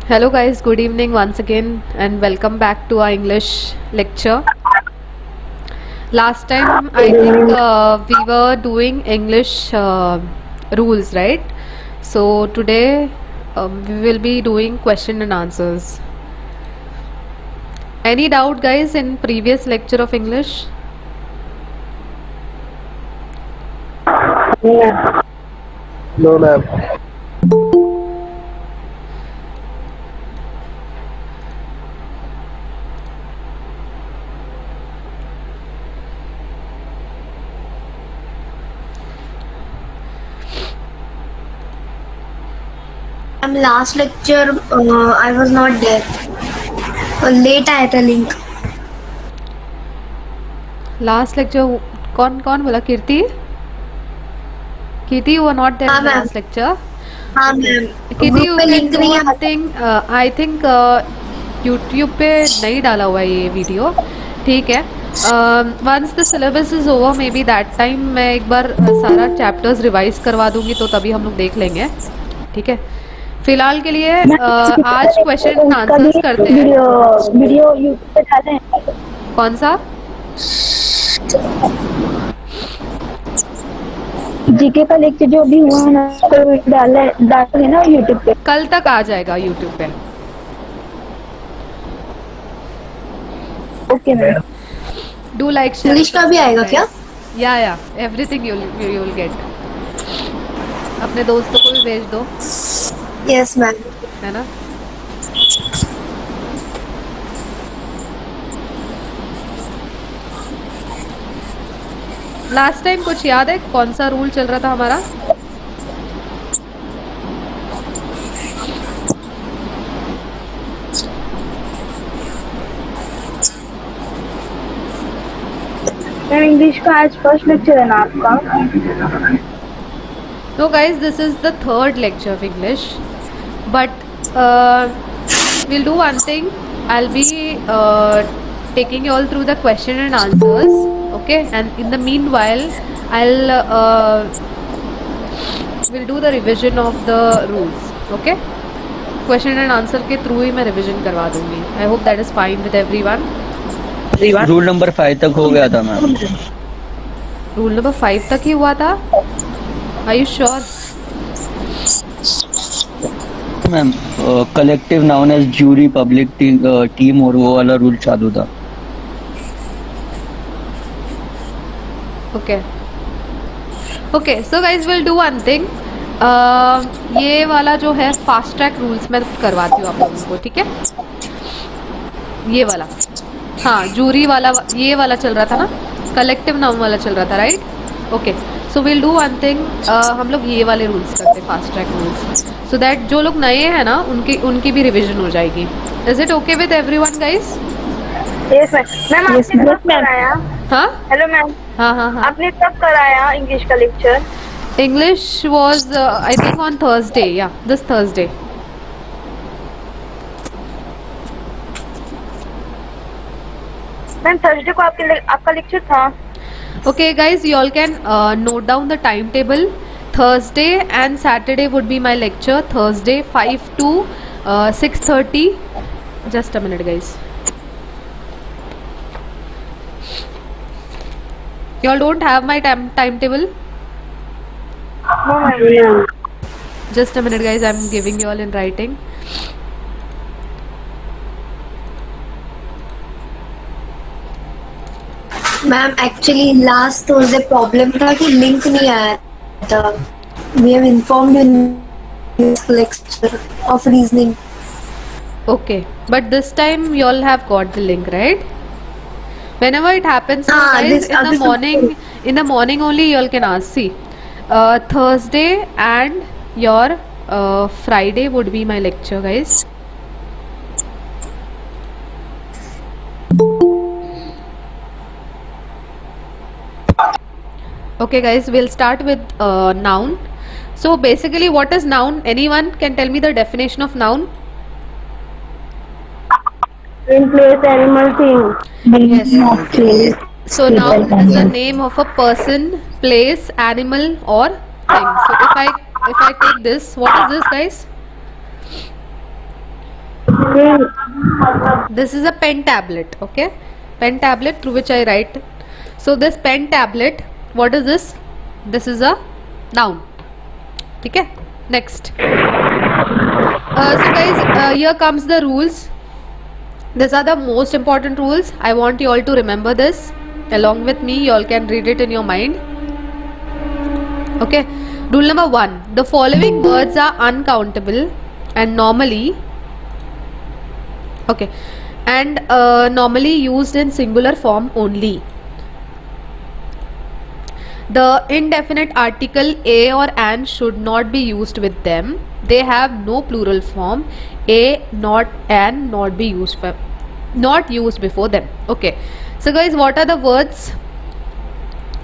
Hello guys, good evening once again and welcome back to our English lecture. Last time I think we were doing English rules, right? So today we will be doing question and answers. Any doubt guys in previous lecture of English? No ma'am. Last lecture I was not there. Late आया था link. Last lecture कौन बोला? कीर्ति you were not there in the last lecture. हाँ ma'am. Kirti, you can do one thing. I think YouTube पे नहीं डाला हुआ है ये वीडियो, ठीक है. Once the syllabus is over, maybe that time मैं एक बार सारा चैप्टर्स रिवाइज करवा दूंगी, तो तभी हम लोग देख लेंगे, ठीक है. फिलहाल के लिए आज क्वेश्चन आंसर्स करते हैं. वीडियो YouTube पे डाले हैं. कौन सा? जीके का लेक्चर जो भी हुआ ना, तो डालेंगे ना YouTube पे. कल तक आ जाएगा YouTube पे. Okay ma'am. Do like English का भी आएगा क्या? या एवरीथिंग यू विल गेट. अपने दोस्तों को भी भेज दो. Yes ma'am. है ना. लास्ट टाइम कुछ याद है कौन सा रूल चल रहा था हमारा? इंग्लिश का आज फर्स्ट लेक्चर है ना आपका? No guys, this is the third lecture of English, but we'll do one thing. I'll be taking you all through the question and answers, okay? And in the meanwhile, we'll do the revision of the rules, okay? Question and answer के through ही मैं revision करवा दूँगी. I hope that is fine with everyone. Rule number 5 तक हो गया था ma'am. Rule number 5 तक ही हुआ था? Are you sure? Ma'am collective noun as jury, public team और वो वाला रूल चालू था. Okay, so guys we'll do one thing. ये वाला जो है फास्ट ट्रैक रूल्स मैं करवाती हूँ आप लोगों को, ठीक है? ये वाला, हाँ, जूरी वाला, ये वाला चल रहा था ना, कलेक्टिव नाउन वाला चल रहा था, right? Okay, so will do one thing. हम लोग ये वाले रूल्स करते हैं, fast track rules, so that जो लोग नए हैं ना उनकी भी रिवीजन हो जाएगी. Is it okay with everyone guys? Yes ma'am. आपने कब कराया? हाँ, हेलो मैम. हाँ, आपने कब कराया इंग्लिश का lecture? English was I think on Thursday, या दिस थर्सडे. मैम थर्सडे को आपका लेक्चर था. Okay guys, you all can note down the timetable. Thursday and Saturday would be my lecture. Thursday 5 to 6:30. Just a minute guys. You all don't have my timetable? No ma'am. Just a minute guys, I'm giving you all in writing. Ma'am actually last Thursday problem था कि link नहीं आया था. We have informed in lecture of reasoning. Okay, but this time you all have got the link, right? Whenever it happens, guys, in the morning only you all can ask. See, Thursday and your Friday would be my lecture, guys. Okay guys, we'll start with noun. So basically what is noun? Anyone can tell me the definition of noun? In place, animal, thing. Yes. So noun is the name of a person, place, animal or thing. So if I take this, what is this guys? This is a pen tablet, okay? Pen tablet through which I write. So this pen tablet, what is this? This is a noun. ठीक है? Next. So guys, here comes the rules. These are the most important rules. I want you all to remember this along with me. You all can read it in your mind. Okay. Rule number 1. The following words are uncountable and normally normally used in singular form only. The indefinite article a or an should not be used with them. They have no plural form. A, not, and not be used for, not used before them. Okay. So guys, what are the words?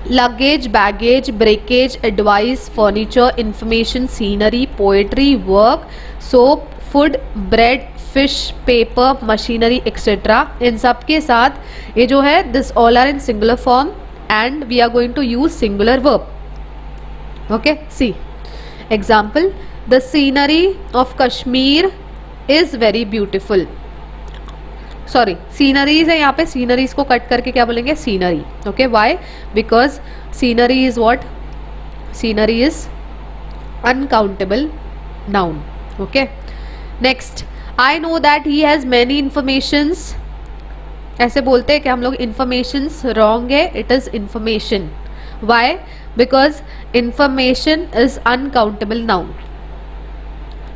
Luggage, baggage, breakage, advice, furniture, information, scenery, poetry, work, soap, food, bread, fish, paper, machinery, etc. इन सब के साथ ये जो है this all are in singular form and we are going to use singular verb. Okay, see example. The scenery of Kashmir is very beautiful. Sorry sceneries है यहाँ पे, sceneries को कट करके क्या बोलेंगे? Scenery. Okay, why? Because scenery is what? Scenery is uncountable noun. Okay, next. I know that he has many informations. ऐसे बोलते हैं कि हम लोग इंफॉर्मेशंस. रॉन्ग है, it is information. Why? Because information is uncountable noun.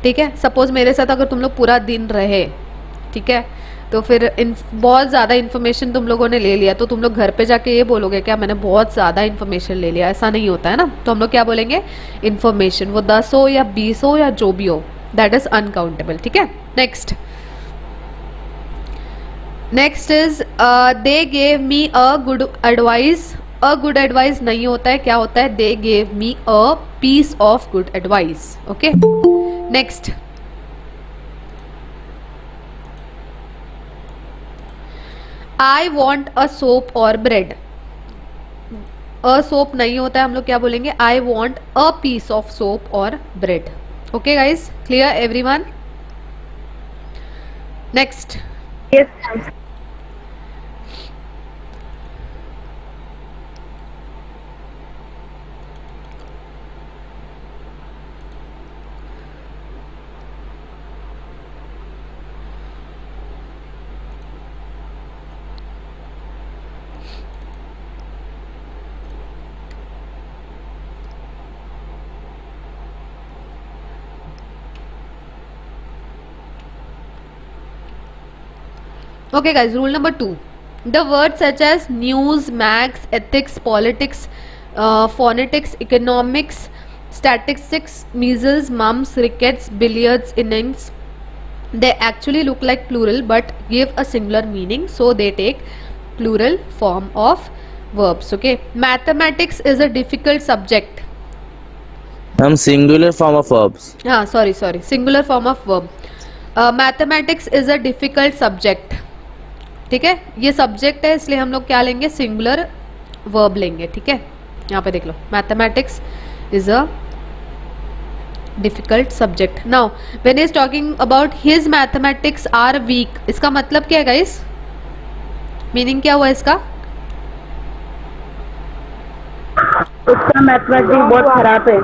ठीक है, suppose मेरे साथ अगर तुम लोग पूरा दिन रहे, ठीक है, तो फिर बहुत ज़्यादा इन्फॉर्मेशन तुम लोगों ने ले लिया, तो तुम लोग घर पे जाके ये बोलोगे क्या मैंने बहुत ज़्यादा इन्फॉर्मेशन ले लिया? ऐसा नहीं होता है ना. तो हम लोग क्या बोलेंगे? इन्फॉर्मेशन. वो 10 हो या 20 हो या जो भी हो, दैट इज अनकाउंटेबल. ठीक है, next. Next is they gave me a good advice. A good advice नहीं होता है, क्या होता है? They gave me a piece of good advice. Okay, next. I want a soap or bread. A soap नहीं होता है, हम लोग क्या बोलेंगे? I want a piece of soap or bread. Okay guys, clear everyone? Next. Yes. Okay guys, rule number 2. The words such as news, mags, ethics, politics, phonetics, economics, statistics, measles, mumps, rickets, billiards, innings, they actually look like plural but give a singular meaning, so they take plural form of verbs. Okay, mathematics is a difficult subject. Singular form of verbs. Sorry, singular form of verb. Mathematics is a difficult subject. ठीक है, ये subject है इसलिए हम लोग क्या लेंगे? Singular verb लेंगे. ठीक है, यहाँ पे देख लो, mathematics is a difficult subject. Now when is talking about his mathematics are weak, इसका मतलब क्या है गाइस? मीनिंग क्या हुआ इसका? उसका मैथमेटिक्स बहुत खराब है,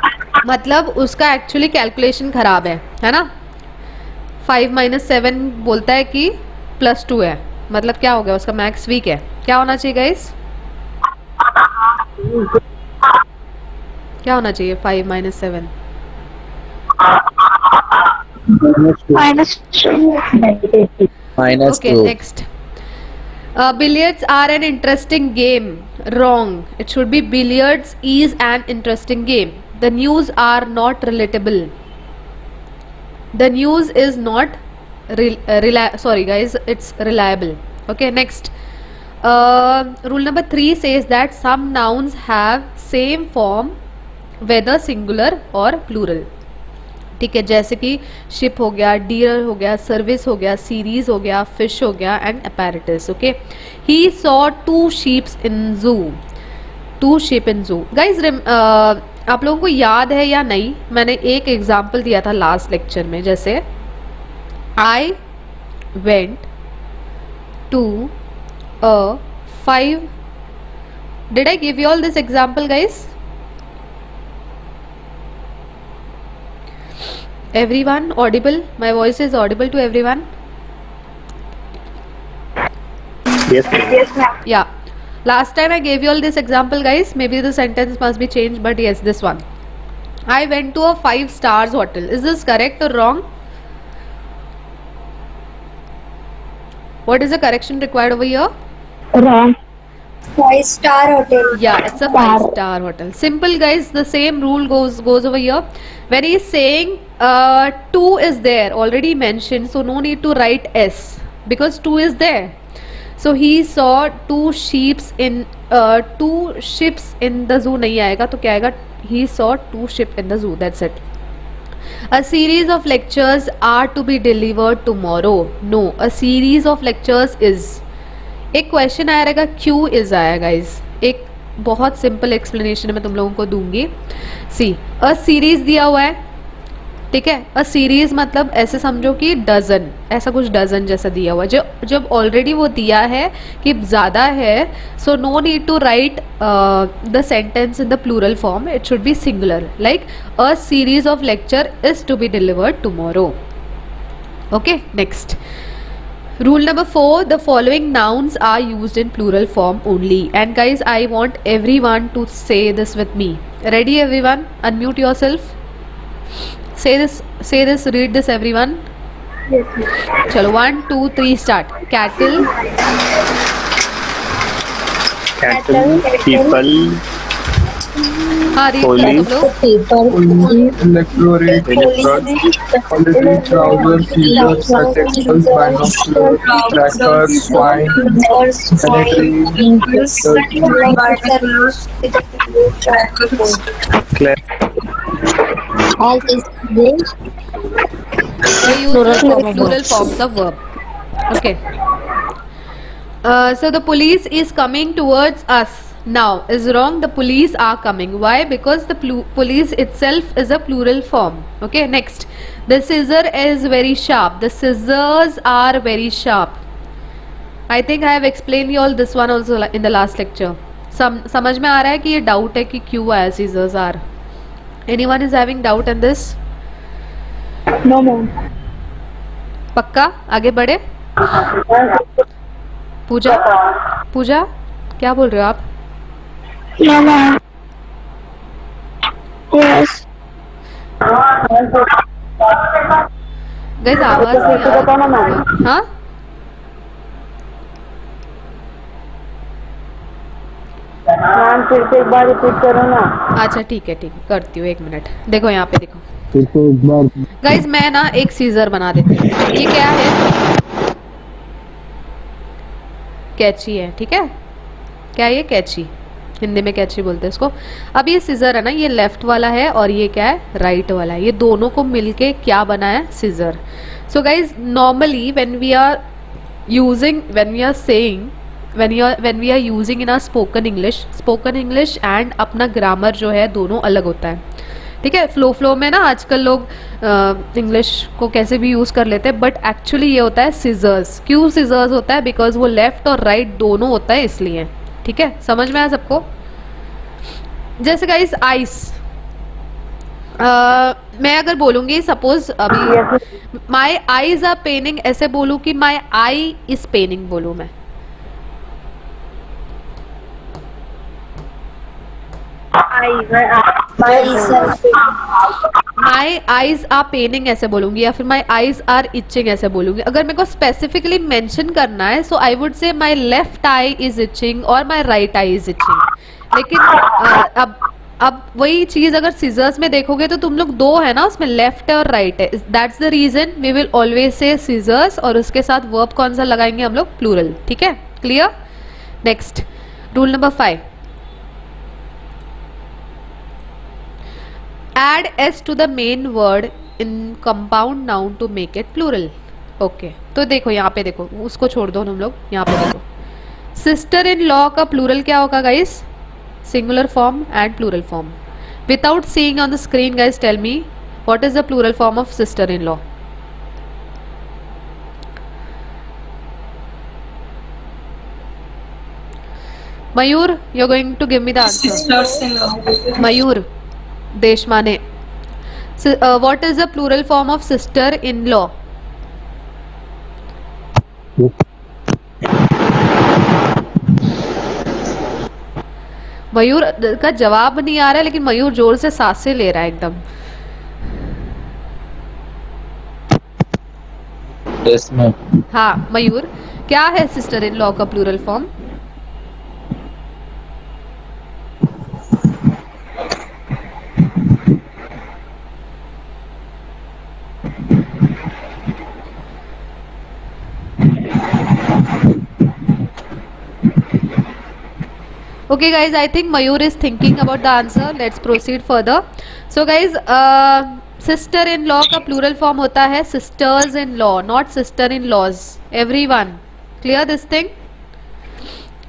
मतलब उसका एक्चुअली कैलकुलेशन खराब है ना. 5 - 7 बोलता है कि +2 है, मतलब क्या हो गया? उसका मैथ्स वीक है. क्या होना चाहिए गाइस? क्या होना चाहिए? 5 - 7 -2. Okay, next. Billiards are an interesting game. Wrong. It should be billiards is an interesting game. The news are not relatable. The news is not sorry guys, it's reliable. Okay, next. Rule number 3 says that some nouns have same form whether singular or plural. ठीक है, जैसे कि ship हो गया, dear हो गया, service हो गया, सीरीज हो गया, फिश हो गया and apparatus. Okay, he saw 2 sheeps in zoo. 2 sheep in zoo. Guys आप लोगों को याद है या नहीं, मैंने एक एग्जाम्पल दिया था लास्ट लेक्चर में. जैसे I went to a 5. Did I give you all this example, guys? Everyone audible? My voice is audible to everyone? Yes, ma'am. Yeah. Last time I gave you all this example, guys. Maybe the sentence must be changed, but yes, this one. I went to a 5 stars hotel. Is this correct or wrong? What is the correction required over here? Wrong. 5-star hotel. Yeah, it's a 5-star hotel. Simple, guys. The same rule goes over here. When he is saying 2 is there, already mentioned, so no need to write S because 2 is there. So he saw 2 ships in the zoo. नहीं आएगा तो क्या आएगा? He saw 2 ships in the zoo. That's it. A series of lectures are to be delivered tomorrow. No, a series of lectures is. एक question आया रहेगा, Q is आया guys. एक बहुत सिंपल एक्सप्लेनेशन मैं तुम लोगों को दूंगी. सी, अ सीरीज दिया हुआ है, ठीक है. अ सीरीज मतलब ऐसे समझो कि डजन, ऐसा कुछ डजन जैसा दिया हुआ है. जब ऑलरेडी वो दिया है कि ज़्यादा है, so no need to write the sentence in the plural form. It should be singular, like a series of lecture is to be delivered tomorrow. Okay, next. Rule number 4, the following nouns are used in plural form only. And guys, I want everyone to say this with me. Ready everyone? Unmute yourself. Say this, read this everyone. Yes, ma'am. Chalo, 1, 2, 3, start. Cattle. People. हाँ, read Police. करो तुम लोग. Police, electorate, quality trousers, scissors, spectacles, binoculars, trackers, swine, All these things. They use plural forms of verb. Okay. So the police is coming towards us. Now is wrong. The police are coming. Why? Because the police itself is a plural form. Okay, next. The scissor is very sharp. The scissors are very sharp. I think I have explained you all this one also in the last lecture. समझ में आ रहा है कि ये doubt है कि क्यों आया scissors are? Anyone is having doubt in this? No, ma'am. पक्का? आगे बढ़े. पूजा क्या बोल रहे हो आप? No, ma'am. Yes. गाइस आवाज नहीं आ रही. हाँ, मैम फिर से एक बार रिपीट करो ना. अच्छा ठीक है करती हूँ. 1 मिनट. देखो यहाँ पे देखो फिर से एक बार. गाइस, मैं ना एक सीजर बना देती हूँ. ये क्या है? कैची है, ठीक है. क्या है ये? कैची. हिंदी में कैची बोलते हैं इसको. अब ये सीजर है ना, ये लेफ्ट वाला है और ये क्या है? राइट वाला है. ये दोनों को मिलके क्या बना है? Scissor. So guys, normally when we are using in our spoken English and अपना ग्रामर जो है दोनों अलग होता है, ठीक है. फ्लो में ना आजकल लोग इंग्लिश को कैसे भी यूज़ कर लेते हैं, बट एक्चुअली ये होता है सीजर्स. क्यों सीजर्स होता है? बिकॉज वो लेफ्ट और राइट दोनों होता है, इसलिए. ठीक है, समझ में आया सबको? जैसे गाइस आइस, मैं अगर बोलूंगी सपोज अभी माई आईज आर पेनिंग, ऐसे बोलूं कि माई आई इज पेनिंग बोलूं मैं. माई आईज आर पेनिंग ऐसे बोलूंगी, या फिर माई आईज आर इचिंग ऐसे बोलूंगी. अगर मेरे को स्पेसिफिकली मेंशन करना है, सो I would say my left eye is itching और my right eye is itching. लेकिन अब वही चीज अगर सीजर्स में देखोगे तो तुम लोग दो है ना, उसमें लेफ्ट है और राइट है. That's the reason we will always say scissors, और उसके साथ वर्ब कौन सा लगाएंगे हम लोग? प्लूरल. ठीक है, clear? Next, rule number 5, add s to the main word in compound noun to make it plural. Okay, तो देखो यहाँ पे देखो, उसको छोड़ दो तुम लोग. यहाँ पे देखो, सिस्टर इन लॉ का प्लूरल क्या होगा guys? Singular form and plural form. Without seeing on the screen guys, tell me what is the plural form of sister in law? Mayur, you're going to give me the answer. Sisters-in-law. Mayur, Deshmane. What is the plural form of sister-in-law? मयूर का जवाब नहीं आ रहा है, लेकिन मयूर जोर से सांसें ले रहा है एकदम. Yes, ma'am. हाँ मयूर, क्या है सिस्टर इन लॉ का plural form? Okay guys, I think Mayur is thinking about the answer. Let's proceed further. So guys, sister in law का plural form होता है sisters in law, not sister in laws. Everyone clear this thing?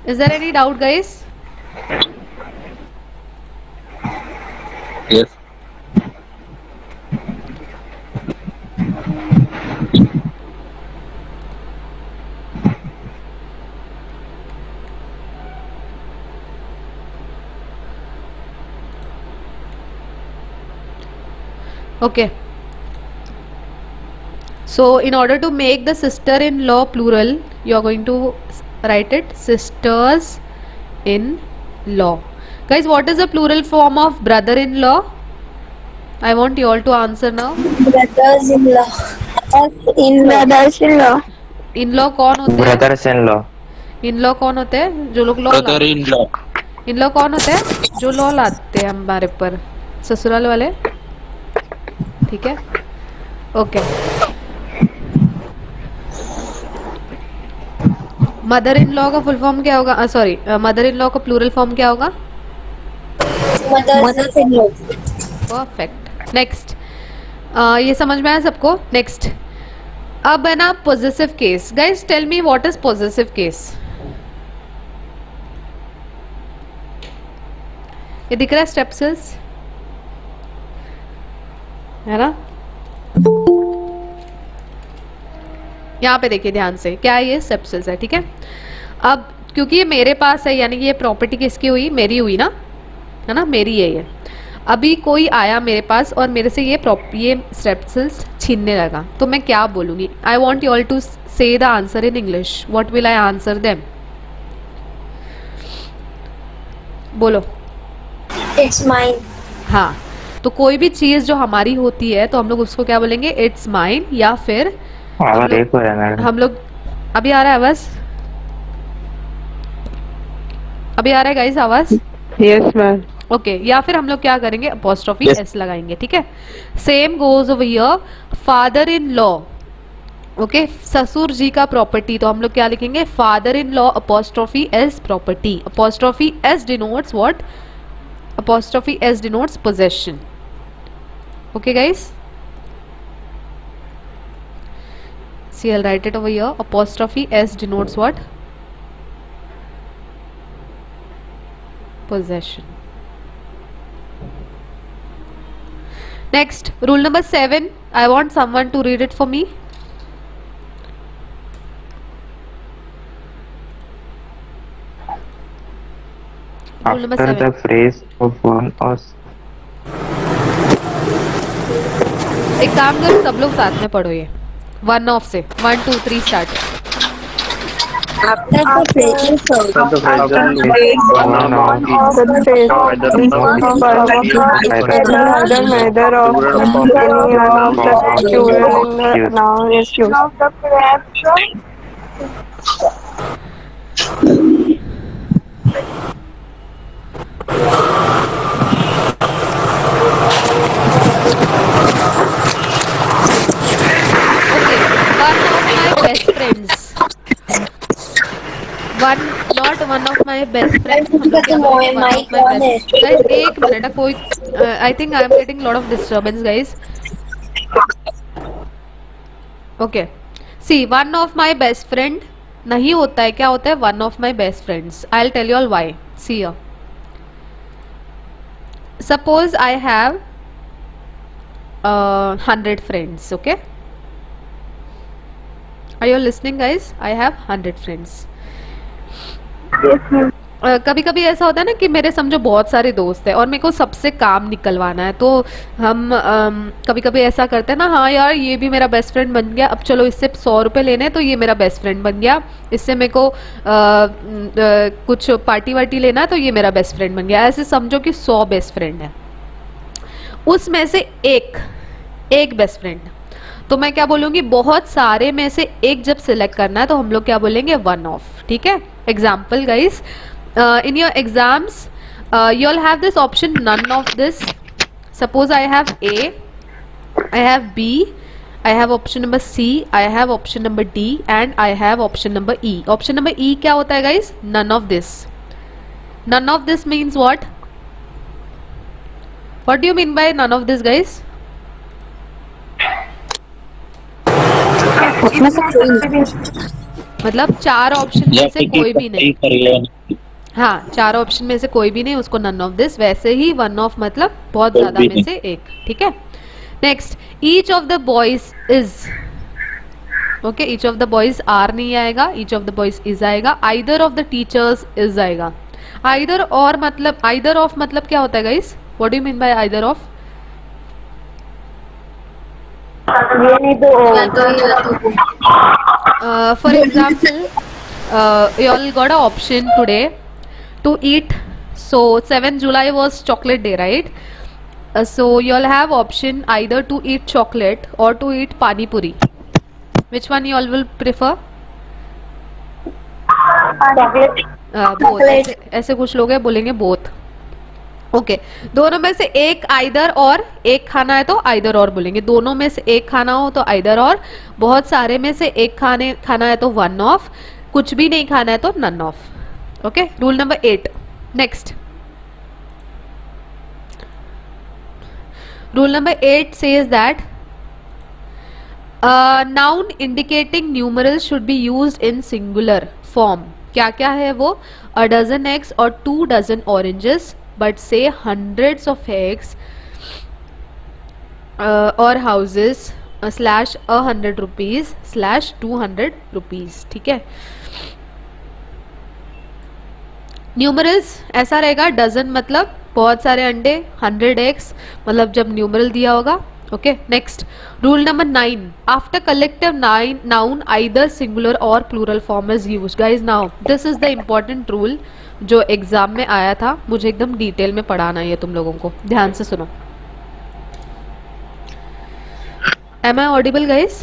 Is there any doubt guys? Yes. Okay. So in order to make the sister-in-law plural, you are going to write it sisters-in-law. Guys, what is the plural form of brother-in-law? I want you all to answer now. Brothers-in-law. Brothers-in-law. In-law कौन होते हैं? Brothers-in-law. In-law कौन होते हैं? जो लोग law Brother in law. In-law कौन होते हैं? जो लॉ लाते हैं हमारे पर, ससुराल वाले. ठीक है. ओके. मदर इन लॉ का फुल फॉर्म क्या होगा? सॉरी, मदर इन लॉ का प्लूरल फॉर्म क्या होगा? Mothers-in-law. परफेक्ट. नेक्स्ट, ये समझ में आया सबको? नेक्स्ट, अब है ना possessive case. Guys tell me what is possessive case? ये दिख रहा है स्टेप्सिल्स, है ना? यहाँ पे देखिए ध्यान से, क्या है ये? स्टेप्सिल्स है. ठीक है. अब क्योंकि ये मेरे पास है, यानी ये प्रॉपर्टी किसकी हुई? मेरी हुई ना, है ना? मेरी है ये. अभी कोई आया मेरे पास और मेरे से ये स्टेप्सिल्स छीनने लगा, तो मैं क्या बोलूँगी? I want you all to say the answer in English. What will I answer them? बोलो. It's mine. हाँ, तो कोई भी चीज़ जो हमारी होती है तो हम लोग उसको क्या बोलेंगे? It's mine. या फिर हम लोग, अभी आ रहा है आवाज? अभी आ रहा है गाइस आवाज? Yes ma'am. ओके. या फिर हम लोग क्या करेंगे? अपॉस्ट्रोफी एस लगाएंगे. ठीक है. Same goes over here. Father in law, okay, ससुर जी का प्रॉपर्टी, तो हम लोग क्या लिखेंगे? Father in law apostrophe S property. Apostrophe S denotes what? Apostrophe S denotes possession. Okay guys, see I'll write it over here. Apostrophe S denotes what? Possession. Next, rule number 7. I want someone to read it for me. After the phrase of one or एक काम करो, सब लोग साथ में पढ़ो ये. 1 of से 1 2 3 start. After the phrase is one of my best friends. हम लोग क्या बोलेंगे? One of my best. Guys, एक मिनट, कोई I think I am getting lot of disturbance guys. Okay. See, one of my best friend नहीं होता है, क्या होता है? One of my best friends. I'll tell you all why. See here. Suppose I have 100 friends. Okay. Are you listening guys? I have 100 friends. कभी कभी ऐसा होता है ना कि मेरे समझो बहुत सारे दोस्त हैं और मेरे को सबसे काम निकलवाना है, तो हम कभी कभी ऐसा करते हैं ना, हाँ यार ये भी मेरा बेस्ट फ्रेंड बन गया, अब चलो इससे 100 रुपये लेने हैं तो ये मेरा बेस्ट फ्रेंड बन गया, इससे मेरे को कुछ पार्टी वार्टी लेना है तो ये मेरा बेस्ट फ्रेंड बन गया। ऐसे समझो कि 100 बेस्ट फ्रेंड है, उसमें से एक बेस्ट फ्रेंड, तो मैं क्या बोलूँगी, बहुत सारे में से एक जब सिलेक्ट करना है तो हम लोग क्या बोलेंगे, वन ऑफ। ठीक है, example guys, in your exams you'll have this option none of this. Suppose I have A, I have B, I have option number C, I have option number D and I have option number E. Option number E क्या होता है guys? None of this. None of this means what? What do you mean by none of this guys? मतलब 4 option में से कोई भी नहीं। हाँ, 4 ऑप्शन में से कोई भी नहीं, उसको नन ऑफ दिस। वैसे ही वन ऑफ मतलब बहुत ज्यादा में से एक। ठीक है, next, each of the boys is. Okay, each of the boys are नहीं आएगा, each of the boys is आएगा। Either of the teachers is आएगा। आइदर और मतलब, आइदर ऑफ मतलब क्या होता है guys? What do you mean by either of? For example, you all got an option today to eat. So 7th July was chocolate day, right? So you all have option either to eat chocolate or to eat pani puri. Which one you all will prefer? Both. ऐसे कुछ लोग हैं बोलेंगे both. Okay, दोनों में से एक either और, एक खाना है तो आइदर और बोलेंगे। दोनों में से एक खाना हो तो आइदर और, बहुत सारे में से एक खाना है तो वन ऑफ, कुछ भी नहीं खाना है तो none of. Okay, rule number 8। Next, rule number 8 says that noun indicating numerals should be used in singular form. क्या क्या है वो? A dozen eggs or 2 dozen oranges, but say hundreds of eggs or houses slash 100 rupees slash 200 rupees। ठीक है, numerals ऐसा रहेगा, dozen मतलब बहुत सारे अंडे, 100 एग्स मतलब जब न्यूमरल दिया होगा। Okay, next, rule number 9, after collective noun either singular or plural form is used. Guys now this is the important rule जो एग्जाम में आया था, मुझे एकदम डिटेल में पढ़ाना है तुम लोगों को, ध्यान से सुनो। Am I audible guys?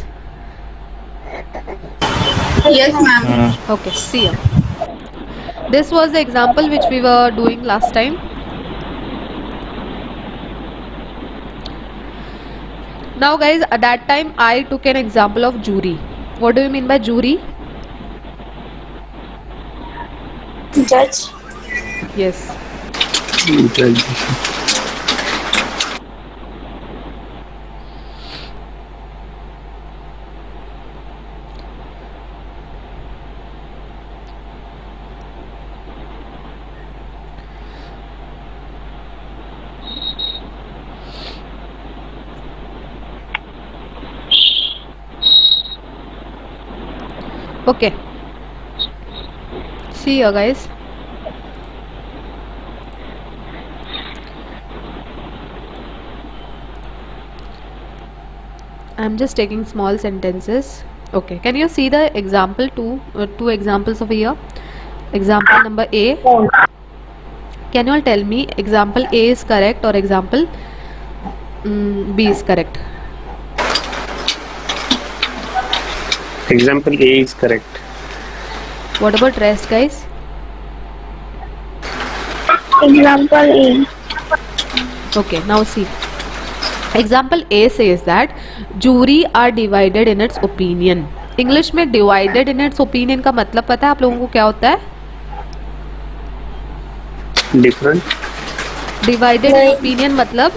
Yes ma'am. Okay, see ya. This was the example which we were doing last time. Now guys, at that time I took an example of jury. What do you mean by jury? Judge. Yes. Judge. Okay. See you guys. I'm just taking small sentences. Okay, can you see the example two examples over here? Example number A. Can you all tell me example A is correct or example B is correct? Example A is correct. What about rest guys? Example A. Okay, now see. Example A says that jury are divided in its opinion. English में divided in its opinion का मतलब पता है आप लोगों को क्या होता है? Different. Divided in opinion मतलब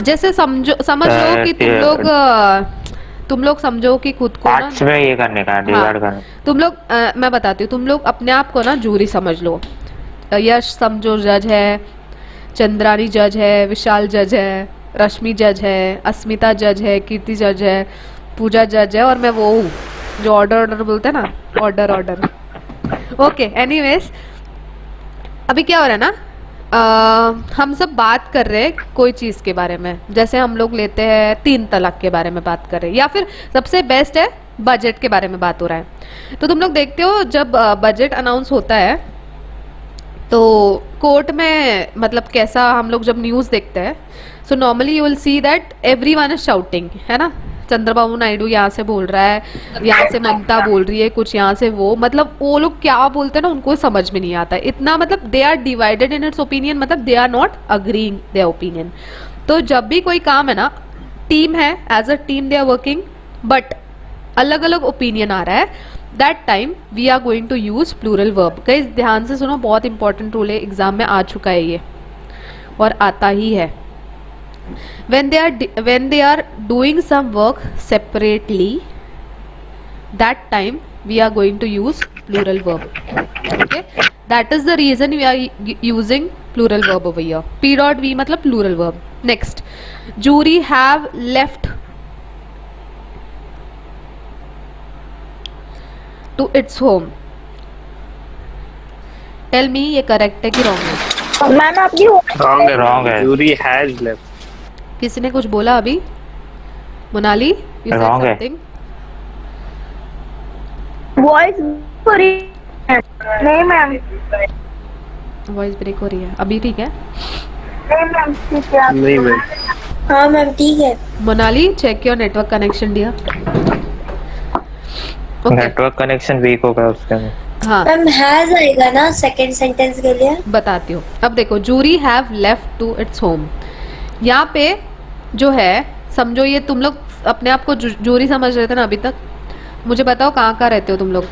जैसे समझ लो कि तुम लोग समझो कि खुद को पार्ट्स में ये करने का, डिवाइड करना। तुम लोग मैं बताती हूँ, तुम लोग अपने आप को ना जूरी समझ लो। यश समझो जज है, चंद्रानी जज है, विशाल जज है, रश्मि जज है, अस्मिता जज है, कीर्ति जज है, पूजा जज है और मैं वो हूँ जो ऑर्डर बोलते हैं ना, ऑर्डर। ओके, एनीवेज अभी क्या हो रहा है ना, हम सब बात कर रहे हैं कोई चीज़ के बारे में, जैसे हम लोग लेते हैं 3 तलाक के बारे में बात कर रहे हैं, या फिर सबसे बेस्ट है बजट के बारे में बात हो रहा है। तो तुम लोग देखते हो जब बजट अनाउंस होता है तो कोर्ट में मतलब कैसा हम लोग जब न्यूज़ देखते हैं, so normally you will see that everyone is shouting, है ना। चंद्रबाबू नायडू यहाँ से बोल रहा है, यहाँ से ममता बोल रही है कुछ, यहाँ से वो, मतलब वो लोग क्या बोलते हैं ना उनको समझ में नहीं आता इतना, मतलब they are divided in its opinion, मतलब they are not agreeing their opinion. तो जब भी कोई काम है ना, टीम है, as a team they are working, but अलग अलग ओपिनियन आ रहा है, that time we are going to use plural verb. Guys ध्यान से सुनो, बहुत इंपॉर्टेंट रूल है, एग्जाम में आ चुका है ये और आता ही है। when they are doing some work separately, that time we are going to use plural verb. Okay, that is the reason we are using plural verb over here. P dot V मतलब plural verb. Next, jury have left to its home. Tell me ये correct है कि wrong है? Ma'am आपकी Wrong है. Jury has left. किसी ने कुछ बोला अभी? मोनाली, you said Wrong है. something? वॉइस नहीं मैम, वॉइस ब्रेक हो रही है अभी, ठीक है? नहीं मैम ठीक है। नहीं मैम. हाँ मैम ठीक है। Monali, check your network connection dear. Okay, network connection weak होगा उसके में। हाँ मैम हैज आएगा ना सेकंड सेंटेंस के लिए? बताती हूँ। अब देखो, jury have left to its home, यहाँ पे जो है समझो, ये तुम लोग अपने आप को जूरी समझ रहे थे ना अभी तक। मुझे बताओ कहाँ कहाँ रहते हो तुम लोग?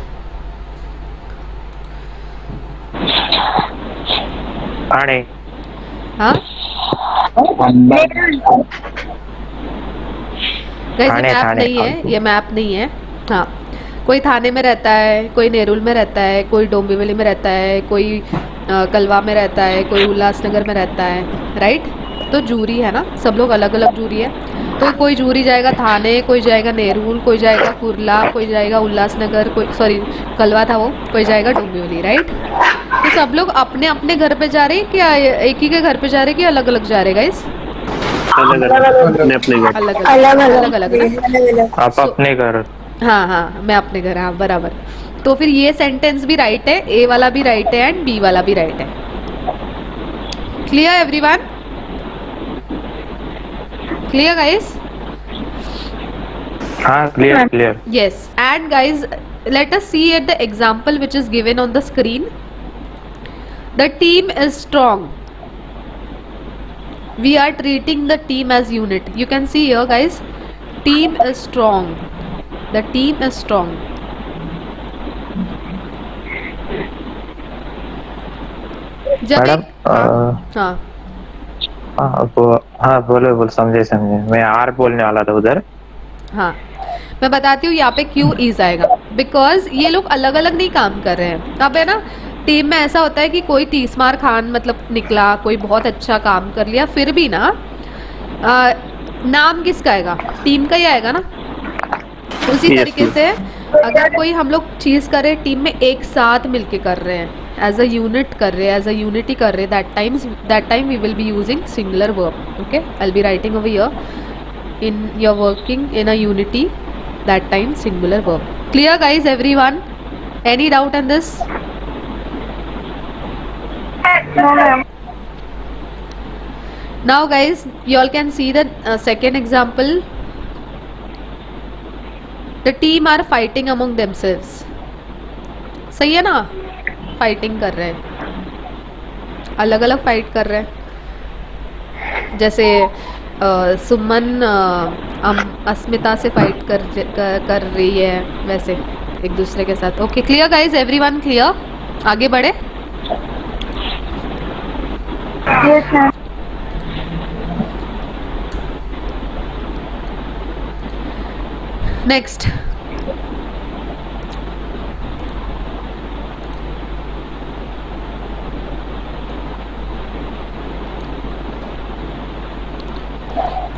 आने हाँ गाइस, ये मैप थाने, नहीं है, ये मैप नहीं है। हाँ, कोई थाने में रहता है, कोई नेरुल में रहता है, कोई डोंबिवली में रहता है, कोई कलवा में रहता है, कोई उल्लासनगर में रहता है, राइट। तो जूरी है ना, सब लोग अलग अलग जूरी है। तो कोई जूरी जाएगा थाने, कोई जाएगा नेरुल, कोई जाएगा कुर्ला, कोई जाएगा उल्लासनगर, कोई सॉरी कलवा था वो, कोई जाएगा डोंबिवली, राइट। तो सब लोग अपने अपने घर पे जा रहे हैं क्या, एक ही के घर पे जा रहे हैं कि अलग अलग जा रहे हैं गाइस? अलग अलग अपने अपने घर. अलग अलग अलग अलग अलग-अलग। आप अपने घर. हाँ हाँ, मैं अपने घर, हाँ बराबर। तो फिर ये सेंटेंस भी राइट है, ए वाला भी राइट है एंड बी वाला भी राइट है। Clear everyone? Clear guys? हाँ clear clear. Yes, and guys, let us see at the example which is given on the screen. The team is strong. We are treating the team as unit. You can see here guys, team is strong. The team is strong. जब madam हाँ हाँ बोलो समझे मैं are बोलने वाला था उधर. हाँ, मैं बताती हूँ यहाँ पे क्यों इज आएगा, बिकॉज ये लोग अलग अलग नहीं काम कर रहे हैं। अब है ना, टीम में ऐसा होता है कि कोई 30 मार खान मतलब निकला, कोई बहुत अच्छा काम कर लिया, फिर भी ना नाम किसका आएगा? टीम का ही आएगा ना। उसी तरीके से अगर कोई हम लोग चीज़ करें टीम में एक साथ मिलके कर रहे हैं, एज अ यूनिट कर रहे हैं, एज अ यूनिटी कर रहे हैं, that time we will be using singular verb. Okay, I will be writing over here, in you're working in a unity, that time singular verb. Clear guys, everyone? Any doubt on this? No ma'am. Now guys, you all can see the second example. The team are fighting among themselves. सही है ना? Fighting कर रहे हैं, अलग अलग fight कर रहे हैं। जैसे सुमन अस्मिता से फाइट कर रही है, वैसे एक दूसरे के साथ। Okay, clear guys, everyone clear? आगे बढ़े। Yes ma'am. Next,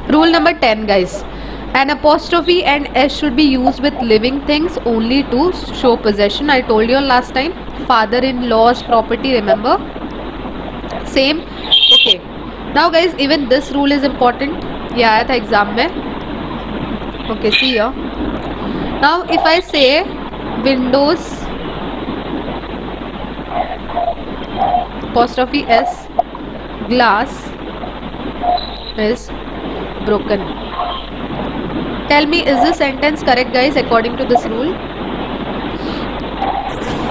rule number 10 guys, an apostrophe and s should be used with living things only to show possession. I told you last time, father-in-law's property, remember? Same. Okay, now guys even this rule is important. ये आया था exam में. Okay, see here. Now if I से Windows apostrophe s glass is broken. Tell me, is this sentence correct guys according to this rule?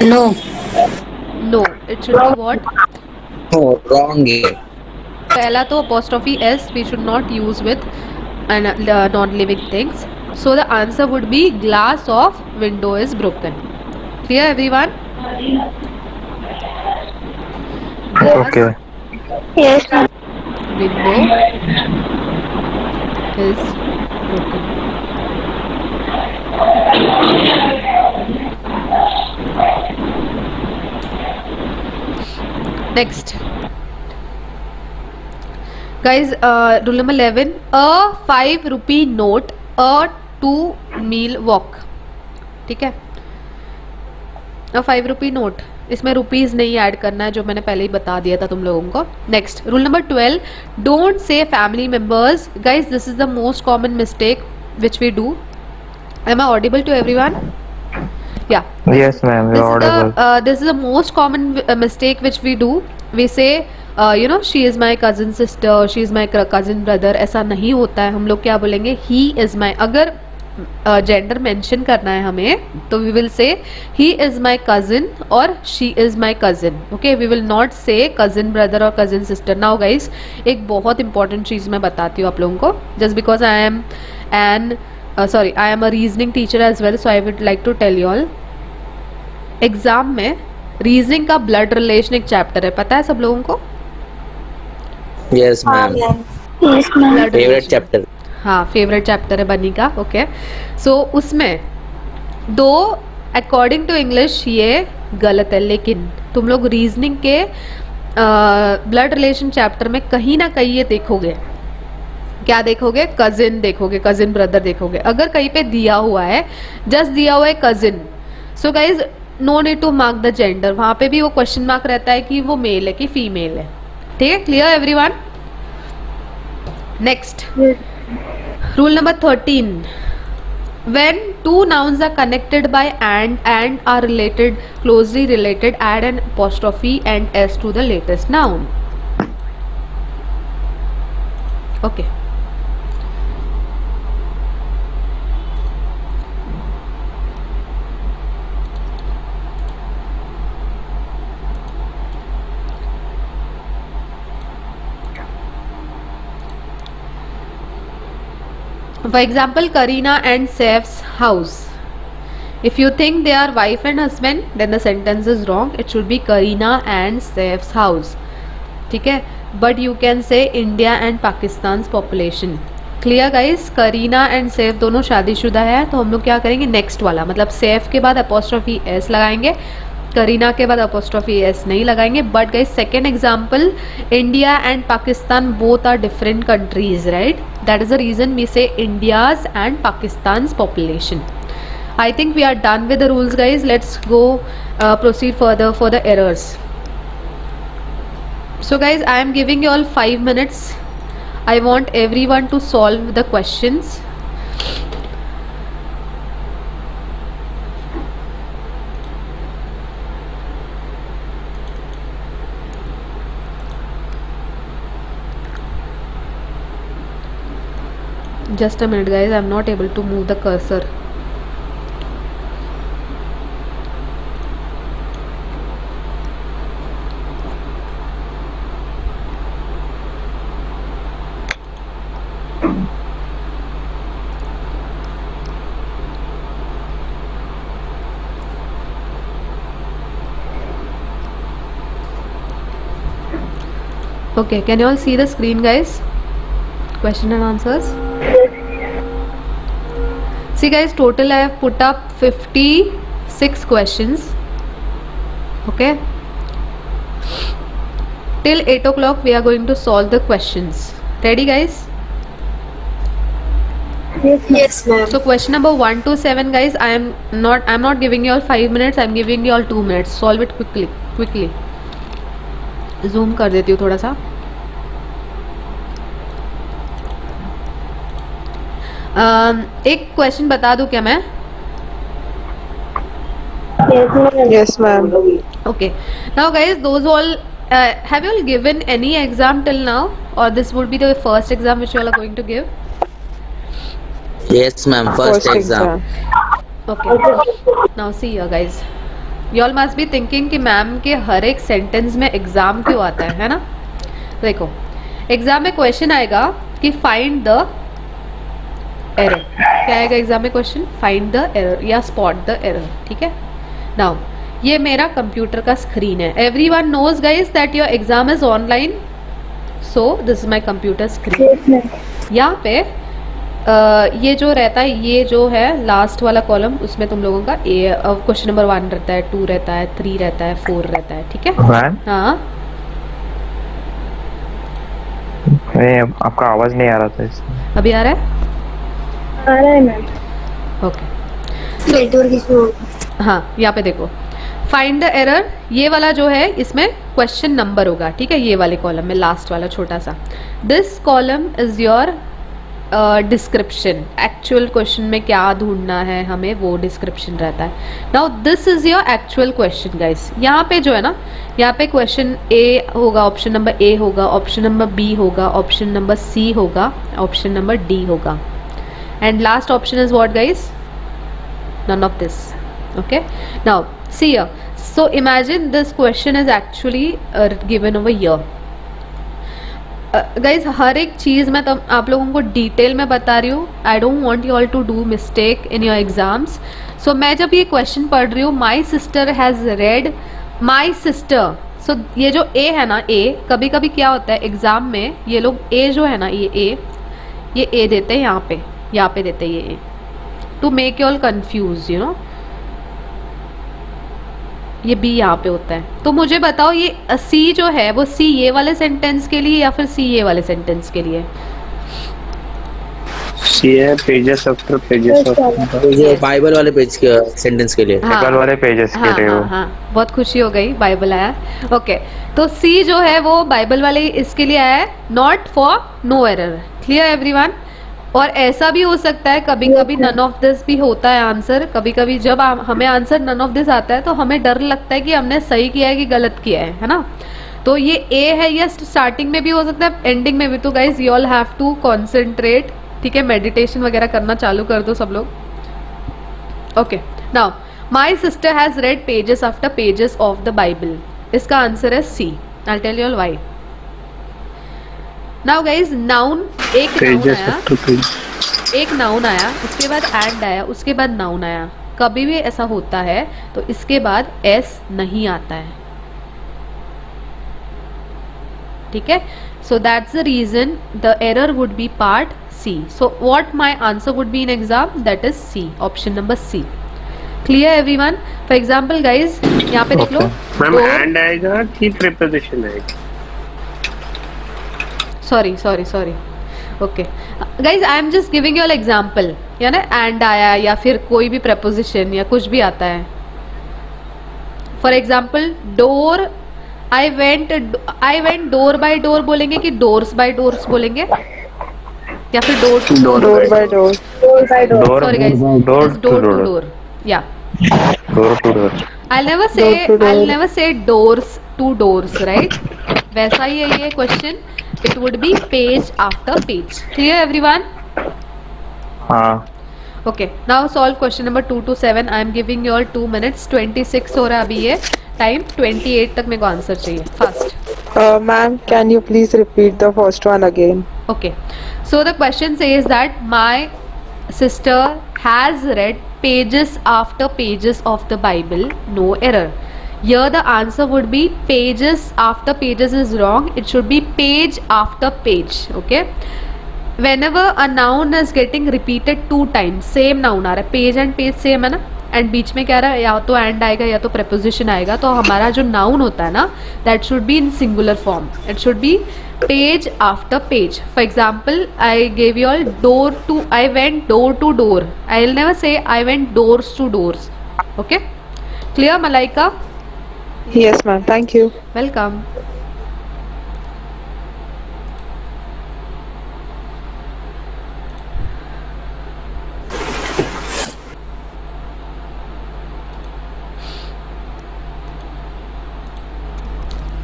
No. No, it should be what? No, wrong. पहला तो apostrophe s we should not use with non-living things. So the answer would be glass of window is broken. Clear everyone? Okay. Yes, ma'am. Window is broken. Next, guys, rule number 11. A 5 rupee note, a 2 meal walk. ठीक है, a 5 rupee note, इसमें rupees नहीं add करना है, जो मैंने पहले ही बता दिया था तुम लोगों को. Next, rule number 12. Don't say family members. Guys, this is the most common mistake which we do. Am I audible to everyone? Yeah. Yes, ma'am. You're audible. This is the most common mistake which we do. We say, she is my cousin sister, she is my cousin brother. ऐसा नहीं होता है. हम लोग क्या बोलेंगे? He is my. अगर gender mention करना है हमें तो we will say he is my cousin और she is my cousin. Okay, we will not say cousin brother और कजिन सिस्टर. नाउ गाइज, एक बहुत इंपॉर्टेंट चीज़ मैं बताती हूँ आप लोगों को. Just because I am a reasoning teacher as well, so I would like to tell you all. Exam में रीजनिंग का ब्लड रिलेशन एक चैप्टर है, पता है सब लोगों को? Yes, ma'am. Yes, ma'am. Favorite chapter. हाँ, फेवरेट चैप्टर है बनी का. ओके, सो उसमें दो अकॉर्डिंग टू इंग्लिश ये गलत है, लेकिन तुम लोग रीजनिंग के ब्लड रिलेशन चैप्टर में कहीं ना कहीं ये देखोगे. क्या देखोगे? कजिन देखोगे, कजिन ब्रदर देखोगे. अगर कहीं पे दिया हुआ है, जस्ट दिया हुआ है cousin, so guys no need to mark the gender. वहाँ पे भी वो क्वेश्चन मार्क रहता है कि वो मेल है कि फीमेल है. ठीक है, clear everyone? Next, rule number 13. When two nouns are connected by and are related, closely related, add an apostrophe and s to the latest noun. Okay. For example, Karina and Saif's house. If you think they are wife and husband, then the sentence is wrong. It should be Karina and Saif's house. ठीक है, but you can say India and Pakistan's population. Clear guys? Karina and Saif दोनों शादीशुदा है, तो हम लोग क्या करेंगे? नेक्स्ट वाला, मतलब Saif के बाद apostrophe s लगाएंगे, करीना के बाद apostrophe s नहीं लगाएंगे. But guys, second example, India and Pakistan both are different countries, right? That is the reason we say India's and Pakistan's population. I think we are done with the rules guys. Let's go proceed further for the errors. So guys, I am giving you all 5 minutes. I want everyone to solve the questions. Just a minute guys, I am not able to move the cursor. Okay, can you all see the screen guys? Question and answers. See guys, total I have put up 56 questions. Okay, till 8 o'clock we are going to solve the questions. Ready guys? Yes, ma'am. So question number 1 to 7 guys, I'm not giving you all 5 minutes, I'm giving you all 2 minutes. Solve it quickly. Zoom कर देती हूँ थोड़ा सा। एक question बता दूं क्या मैं? Yes, ma'am. Okay. Now, guys, those all have you all given any exam till now, or this would be the first exam which you all are going to give? Yes, ma'am. First exam. Okay. Now see here, guys. You all must be thinking कि ma'am के हर एक sentence में exam क्यों आता है ना? देखो, exam में क्वेश्चन आएगा कि फाइंड द एरर। क्या आएगा एग्जाम में क्वेश्चन? फाइंड द एरर या स्पॉट द एरर। ठीक है। नाउ ये मेरा कंप्यूटर का स्क्रीन है। Everyone knows guys that your exam is online, so this is my computer screen. यहाँ पे ये जो रहता है, ये जो है लास्ट वाला कॉलम, उसमें तुम लोगों का क्वेश्चन नंबर 1 रहता है, 2 रहता है, 3 रहता है, 4 रहता है। ठीक है। हाँ, आपका आवाज नहीं आ रहा था इसमें। अभी आ रहा है? आ रहा है मैम। ओके। Network issue. हाँ, यहाँ पे देखो, फाइंड द एरर, ये वाला जो है इसमें क्वेश्चन नंबर होगा। ठीक है, ये वाले कॉलम में लास्ट वाला छोटा सा, this column is your description. Actual question में क्या ढूंढना है हमें, वो डिस्क्रिप्शन रहता है। Now this is your actual question guys. यहाँ पे जो है ना, यहाँ पे क्वेश्चन ए होगा, ऑप्शन नंबर ए होगा, ऑप्शन नंबर बी होगा, ऑप्शन नंबर सी होगा, ऑप्शन नंबर डी होगा, and last option is what guys? None of this. Okay. Now see here. So imagine this question is actually given over here. Guys, हर एक चीज़ मैं तो आप लोगों को detail में बता रही हूँ। I don't want you all to do mistake in your exams. So मैं जब ये क्वेश्चन पढ़ रही हूँ, my sister has read, my sister. So ये जो A है ना, A कभी कभी क्या होता है एग्जाम में, ये लोग A जो है ना, ये A देते हैं यहाँ पे देते हैं ये A to make you all confused, you know. ये B यहाँ पे होता है। तो मुझे बताओ ये C जो है वो C ये वाले सेंटेंस के लिए या फिर C ये वाले सेंटेंस के लिए? C है पेजेस आफ्टर पेजेस ऑफ, ये बाइबल वाले पेज के सेंटेंस के लिए। बाइबल वाले पेजेस के लिए। हाँ, बहुत खुशी हो गई, बाइबल आया। ओके, तो C जो है वो बाइबल वाले इसके लिए आया है, not for no error. Clear everyone? और ऐसा भी हो सकता है कभी कभी नन ऑफ दिस भी होता है आंसर। कभी कभी जब हमें आंसर नन ऑफ दिस आता है तो हमें डर लगता है कि हमने सही किया है कि गलत किया है ना। तो ये ए है, या स्टार्टिंग में भी हो सकता है, एंडिंग में भी। तो guys you all have to concentrate. ठीक है, मेडिटेशन वगैरह करना चालू कर दो सब लोग। Okay, now my sister has read pages after pages of the Bible. इसका आंसर है C. I tell you all why. Now guys, noun एक नाउन आया, उसके बाद एंड आया, उसके बाद नाउन आया। कभी भी ऐसा होता है तो इसके बाद एस नहीं आता है। ठीक है, so that's the reason the error would be part C. So what my answer would be in exam, that is C, option number C. Clear everyone? For example guys, यहाँ पे देख लो, मैम एंड आएगा कि preposition आएगा? Sorry okay guys, I am just giving you all example, या ना and आया या फिर कोई भी प्रपोजिशन या कुछ भी आता है। For example door, I went door by door बोलेंगे कि डोर्स बाय डोर्स बोलेंगे, या फिर door by door? Sorry guys, door to door, या door to door. I'll never say doors to doors, right? वैसा ही है ये question. It would be page after page. Clear everyone? हाँ। Okay. Now solve question number 2 to 7. I am giving you all 2 minutes. 26 हो रहा है अभी ये time, 28 तक मेरे को आंसर चाहिए fast. Ma'am, can you please repeat the first one again? Okay. So the question says that my sister has read pages after pages of the Bible, no error. Here the answer would be pages after pages is wrong. It should be page after page. Okay. Whenever a noun is getting repeated 2 times, same noun आ रहा है, page and page same है ना, and बीच में क्या रहा है, या तो एंड आएगा या तो preposition आएगा, तो हमारा जो noun होता है ना, that should be in singular form. It should be page after page. For example, I gave you all door to, I went door to door. I'll never say I went doors to doors. Okay. Clear, Malaika? Yes, ma'am. Thank you. Welcome.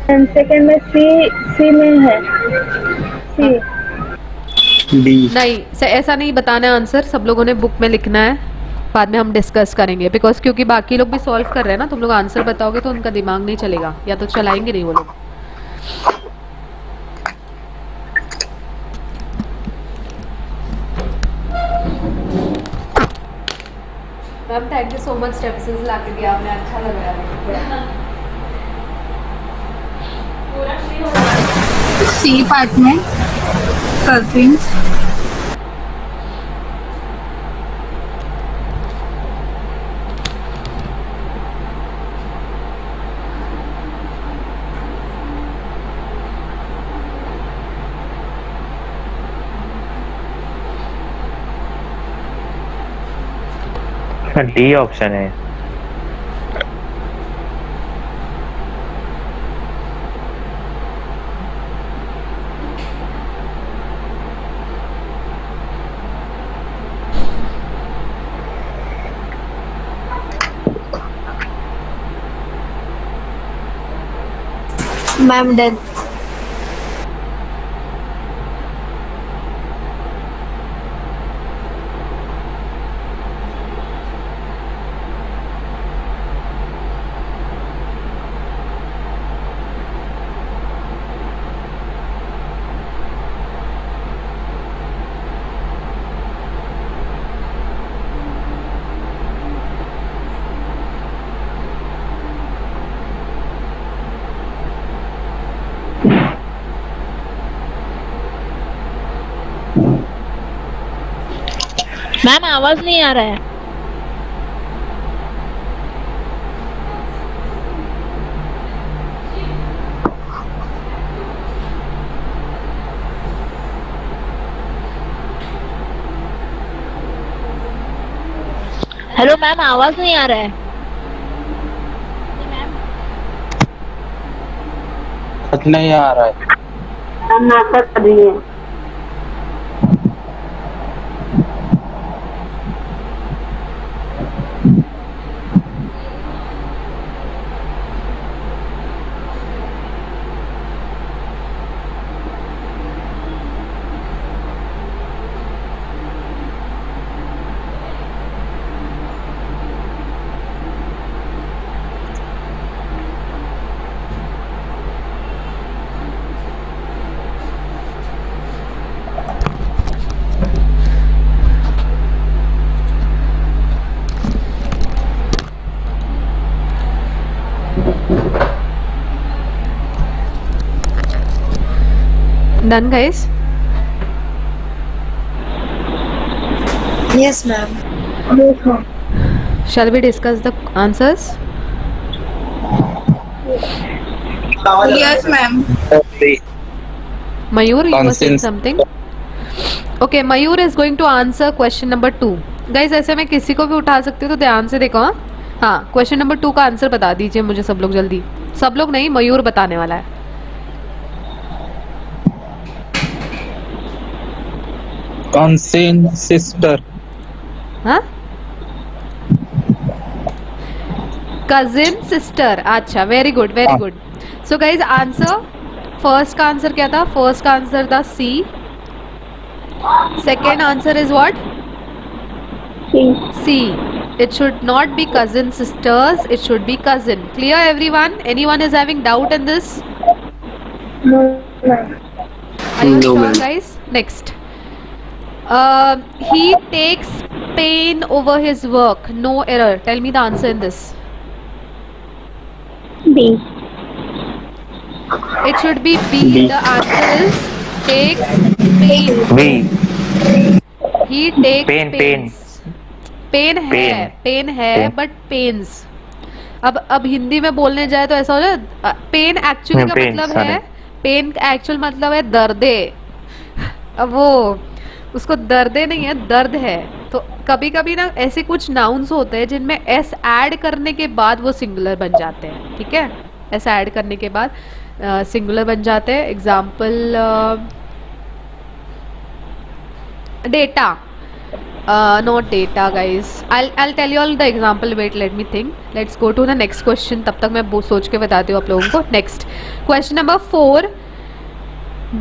Second में सी में है, सी। D. नहीं ऐसा नहीं बताना है answer, सब लोगों ने बुक में लिखना है, बाद में हम डिस्कस करेंगे। बिकॉज क्योंकि बाकी लोग भी सॉल्व कर रहे हैं ना, तुम लोग आंसर बताओगे तो उनका दिमाग नहीं चलेगा, या तो चलाएंगे नहीं वो लोग। Ma'am thank you so much, steps ला के दिया आपने, अच्छा लग रहा है। सी पार्ट में कजिन्स, डी ऑप्शन है। Ma'am done. मैम आवाज नहीं आ रहा है। हेलो मैम आवाज नहीं आ रहा है। नहीं आ रहा है। मैम नाटक कर रही है। Done, guys? Yes, ma'am. Yes, ma'am. Shall we discuss the answers? Yes, ma'am. Mayur, you were saying Nonsense. something? Okay, Mayur is going to answer question number 2. Guys, ऐसे मैं किसी को भी उठा सकती हूँ तो ध्यान से देखो। हाँ, क्वेश्चन नंबर 2 का आंसर बता दीजिए मुझे सब लोग जल्दी। सब लोग नहीं, मयूर बताने वाला है। Cousin sister. हाँ, कजिन सिस्टर। अच्छा, very good very good. So guys answer, first का आंसर क्या था? फर्स्ट का आंसर था C. Second answer is what? C. It should not be cousin sisters, it should be cousin. Clear everyone? Anyone is having doubt in this? No, ma'am. Are you sure, guys? Next. He takes pain over his work. No error. Tell me the answer in this. B. It should be B. The answer is takes pain. B. He takes Pain, pains. Pain है, pain है, but pains. अब हिंदी में बोलने जाए तो ऐसा हो जाए, पेन एक्चुअली का मतलब है, पेन एक्चुअल मतलब है दर्दे। अब वो उसको दर्दे नहीं है, दर्द है। तो कभी कभी ना ऐसे कुछ नाउन्स होते हैं जिनमें एस ऐड करने के बाद वो सिंगुलर बन जाते हैं। ठीक है, एस ऐड करने के बाद सिंगुलर बन जाते हैं। Example, data. Not data, guys. I'll tell you all the example. Wait, let me think. Let's go to the next question. तब तक मैं सोच के बताती हूँ आप लोगों को. Next question number 4.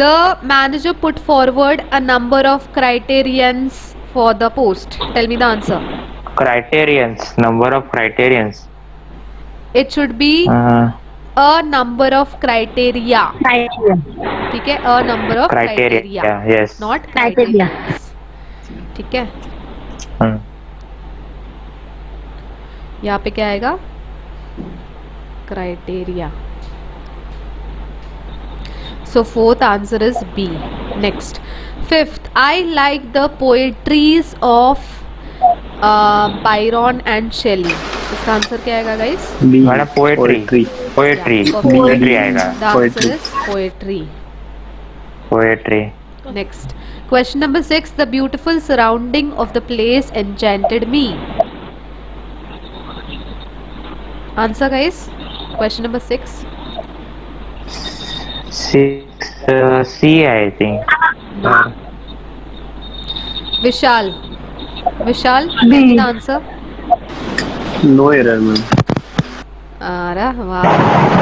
The manager put forward a number of criterions for the post. Tell me the answer. Criterions. Number of criterions. It should be a number of criteria. ठीक है? A number of criteria. Yes. Not criteria. ठीक है? यहाँ पे क्या आएगा? Criteria. So fourth answer is B. Next, fifth, I like the poetries of Byron and Shelley. इसका answer क्या आएगा guys? मैडम पोएट्री आएगा. The answer is poetry. Next, question number 6. The beautiful surrounding of the place enchanted me. Answer guys. Question number 6. C, I think. No. Vishal, tell me the answer. No error, ma'am. अरे वाह,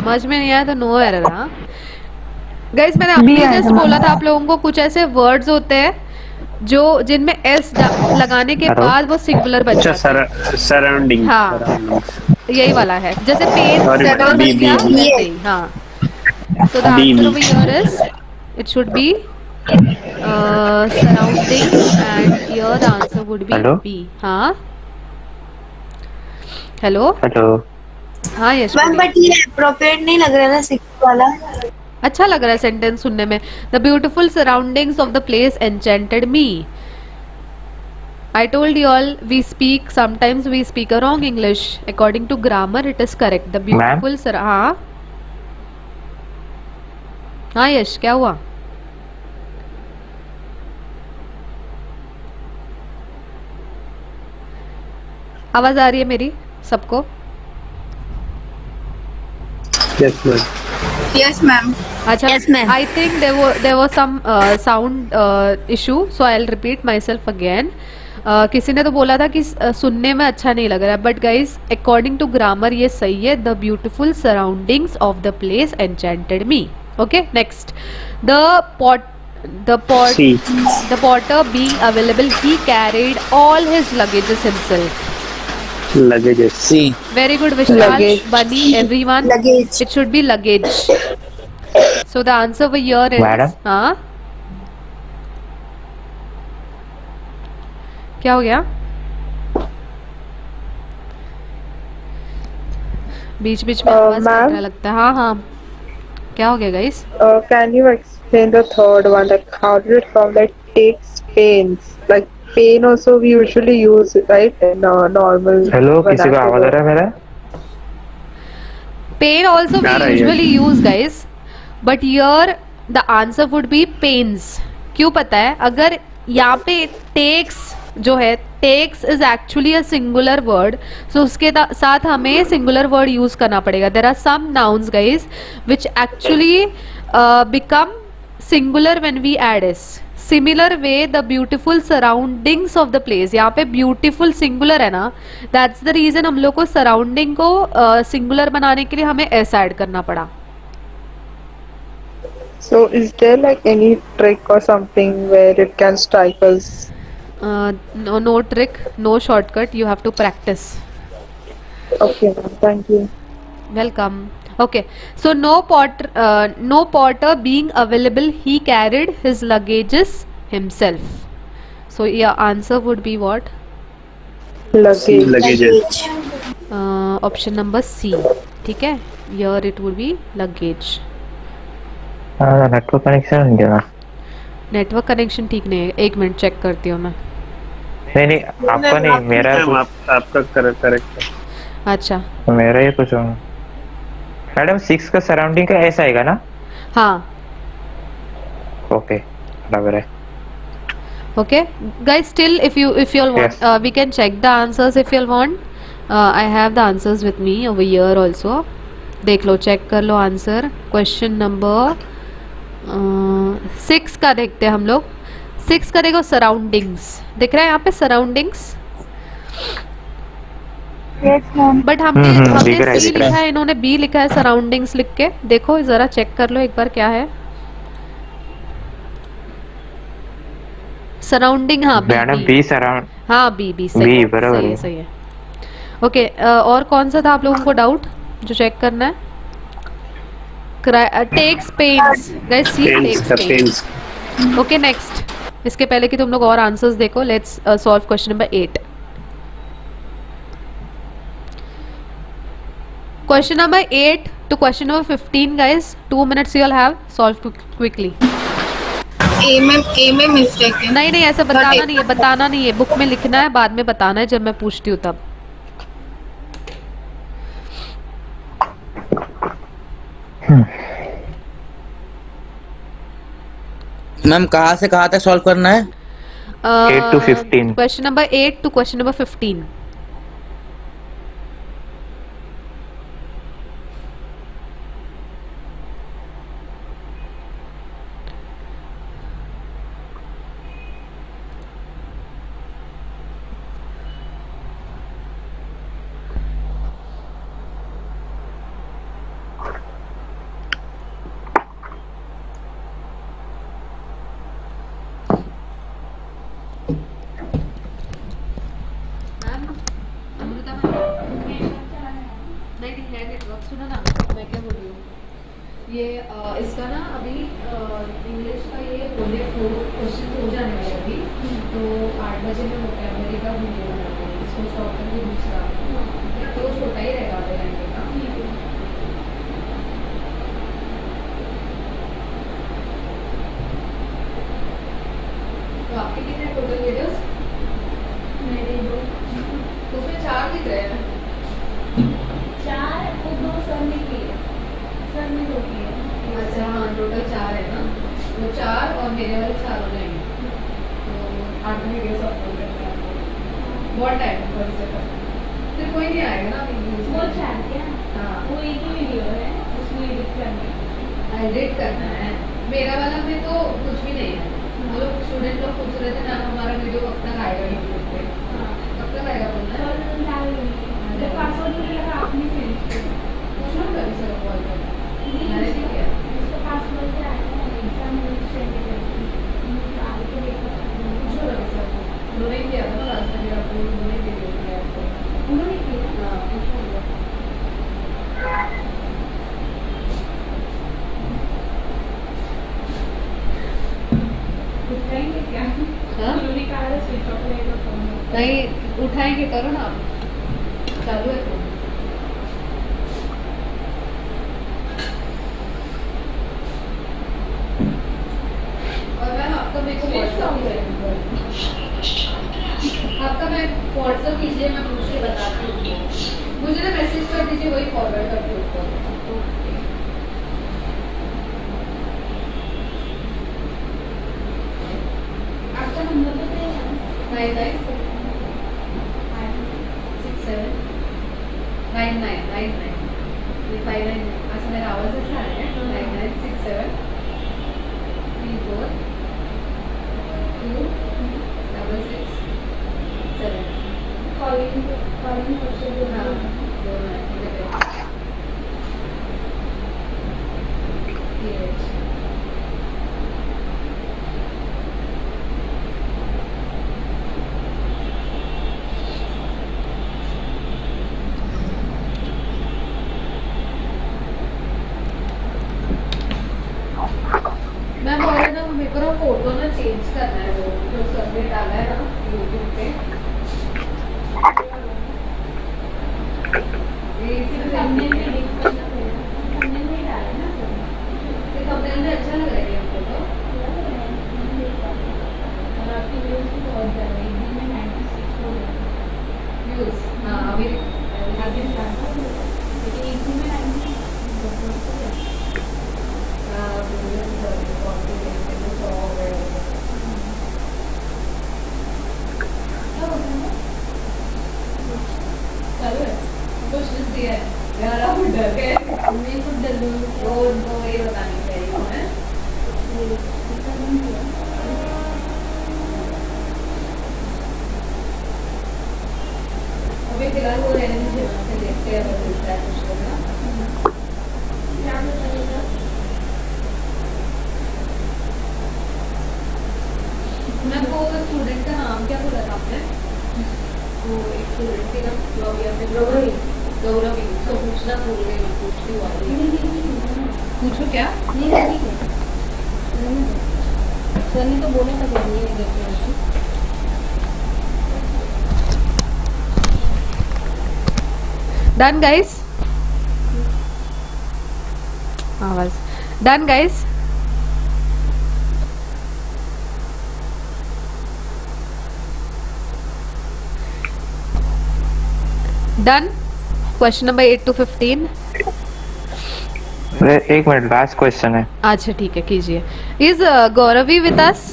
समझ में नहीं आया तो no error. हाँ guys, मैंने अभी जस्ट बोला था आप लोगों को कुछ ऐसे वर्ड्स होते हैं जो जिनमें एस लगाने के बाद वो सिंगुलर बन जाता है. सराउंडिंग. हाँ, यही वाला है. जैसे पेन सेवन बन गया वैसे ही. हाँ, so the answer over here is it should be surrounding and here the answer would be B. हाँ, हेलो. हाँ यस मैम, बट ये अप्रोप्रिएट नहीं लग रहा है ना 6 वाला. अच्छा लग रहा है सेंटेंस सुनने में. The beautiful surroundings of the place enchanted me. I told you all we speak sometimes we speak a wrong English. According to grammar it is correct. The beautiful हाँ हाँ यश, क्या हुआ? आवाज आ रही है मेरी सबको? Yes, ma'am. Yes, ma'am. अच्छा. Yes, ma'am. I think there was some sound issue, so I'll repeat myself again. किसी ने तो बोला था कि सुनने में अच्छा नहीं लग रहा है, but guys according to grammar ये सही है. The beautiful surroundings of the place enchanted me. Okay, next. The potter being available, he carried all his luggages himself. Luggages. C. Very good, Vishal. Luggage. Bunny, everyone. Luggage. It should be luggage. So the answer over here is हाँ क्या हो गया? बीच बीच में आवाज cut रहा लगता है. हाँ हाँ, क्या हो गया guys? Can you explain the third one? Like how did it come that takes pains? Like pain also we usually use, right? In normal. Hello, किसी को आवाज आ रहा है मेरा? Pain also we usually use guys, but here the answer would be pains. क्यों पता है? अगर यहाँ पे takes जो है, takes is actually a singular word, so उसके साथ हमें singular word use करना पड़ेगा. There are some nouns guys which actually become singular when we add s. Similar way the beautiful surroundings of the place, यहाँ पे beautiful singular है ना, that's the reason हम लोग को surrounding को singular बनाने के लिए हमें s add करना पड़ा. So is there like any trick or something where it can strike us? No trick, no shortcut. You have to practice. Okay, ma'am. Thank you. Welcome. Okay, so no potter being available, he carried his luggages himself. So your answer would be what? Luggages. Option number C. ठीक है, here it would be luggage. Network connection नहीं है. Network connection ठीक नहीं है. एक minute check करती हूँ मैं. नहीं आपका नहीं, मेरा. आपका करेक्ट है. अच्छा, मेरा ये कुछ होगा. मैडम 6 का सराउंडिंग का ऐसा आएगा ना? हाँ. ओके, बराबर है. Okay guys, still if you all want, we can check the answers if you all want. I have the answers with me over here also. देख लो, चेक कर लो आंसर. क्वेश्चन नंबर 6 का देखते हैं हम लोग. 6 का देखो, सराउंडिंग्स. दिख रहा है यहाँ पे सराउंडिंग्स? Yes ma'am. बट दिख रहा हमने है, सी दिख रहा लिखा है। है, इन्होंने बी लिखा है सराउंडिंग्स लिख के। देखो जरा चेक कर लो एक बार क्या है सराउंडिंग। हाँ मैडम बी सराउंड, हाँ बी सही बी है, बराबर सही है, है। सही है। ओके, और कौन सा था आप लोगों को डाउट जो चेक करना है? टेक्स पेन्स, गाइस सी टेक्स पेन्स। ओके नेक्स्ट, इसके पहले कि तुम लोग और आंसर्स देखो, let's solve question number 8। Question number 8 to question number 15 guys, 2 minutes you'll have, solve quickly। ए में मिस्टेक है। नहीं ऐसा बताना नहीं है, बताना नहीं है, बुक में लिखना है, बाद में बताना है जब मैं पूछती हूँ तब। मैम कहाँ से कहाँ तक सॉल्व करना है? 8 to 15। Question number 8 to question number 15। सुनो ना मैं क्या बोल रही हूँ, ये इसका ना अभी इंग्लिश का ये होने क्वेश्चन हो जाने वाला है अभी, तो 8 बजे में वोकैबुलरी का वीडियो बनाते हैं, इसको स्टॉप करके दूसरा तो छोटा ही रहेगा आधे घंटे का। तो आपके कितने टोटल वीडियोस? मेरे 2। तो उसमें 4 दिख रहे हैं। 4 और 2 सर ने किए, सर ने 2 किए। अच्छा हाँ, टोटल 4 है ना, वो 4 और मेरे वाले 4 हो जाएंगे, तो 8 वीडियोस अपलोड करते हैं आपको। बहुत टाइम पर से फिर कोई नहीं आएगा ना अभी वो 4 क्या? हाँ वो एक ही वीडियो है, उसमें एडिट करना है। मेरा वाला में तो कुछ भी नहीं है, वो लोग स्टूडेंट लोग पूछ रहे थे ना हमारा वीडियो कब तक आएगा यूट्यूब पे, कब तक आएगा बोलना है? पासवर्ड लगा आपने चेंज किया, पूछो ना कभी सर कॉल कर, मैंने नहीं किया। इसका पासवर्ड क्या है? एग्जाम में चेंज किया, आगे देखो पूछो कभी सर को, उन्होंने किया था ना लास्ट टाइम, आपको उन्होंने दे दिया आपको, उन्होंने किया। हाँ पूछो उठाएंगे क्या? उन्होंने कहा स्विच ऑफ रहेगा फोन, नहीं उठाएंगे, करो ना आप, चालू है फोन। और मैम आपका मेरे को आपका मैं व्हाट्सएप कीजिए, मैं पूछ के बताती हूँ, मुझे ना मैसेज कर दीजिए, वही फॉरवर्ड करती हूँ उसको। आपका नंबर तो 99679999 ये 59। अच्छा मेरा आवाज़ ऐसा है 9967 342667 कॉलिंग क्वेश्चन जो हाँ मैम बोल रहे ना मेरे को फोटो ना चेंज करना है, वो जो सर ने डाला है ना यूट्यूब पे, थंबनेल में लिंक करना पड़ेगा, थंबनेल में डाला है ना सर, तो थंबनेल में अच्छा लग रहा है ये फोटो, और आपकी व्यूज भी बहुत ज़्यादा है, एक दिन में 96 हो गए व्यूज। हाँ अभी लेकिन एक दिन में 96 क्वेश्चन दिया है यार, आप डर गए, मैं खुद डर गई, वो उनको ये बतानी चाहिए है फिलहाल वो रहने दीजिए, फिर देखते हैं अगर मिलता है कुछ तो ना। मैं वो स्टूडेंट का नाम क्या बोला था आपने? वो एक स्टूडेंट के नाम जो अभी आपने गौरवी, उसको पूछना भूल गई, पूछती हुआ पूछो क्या? सर ने तो बोला था डन गाइस, आवाज done guys. Done. Question number 8 to 15। एक मिनट, लास्ट क्वेश्चन है। अच्छा ठीक है, कीजिए। Is Gauravi with us?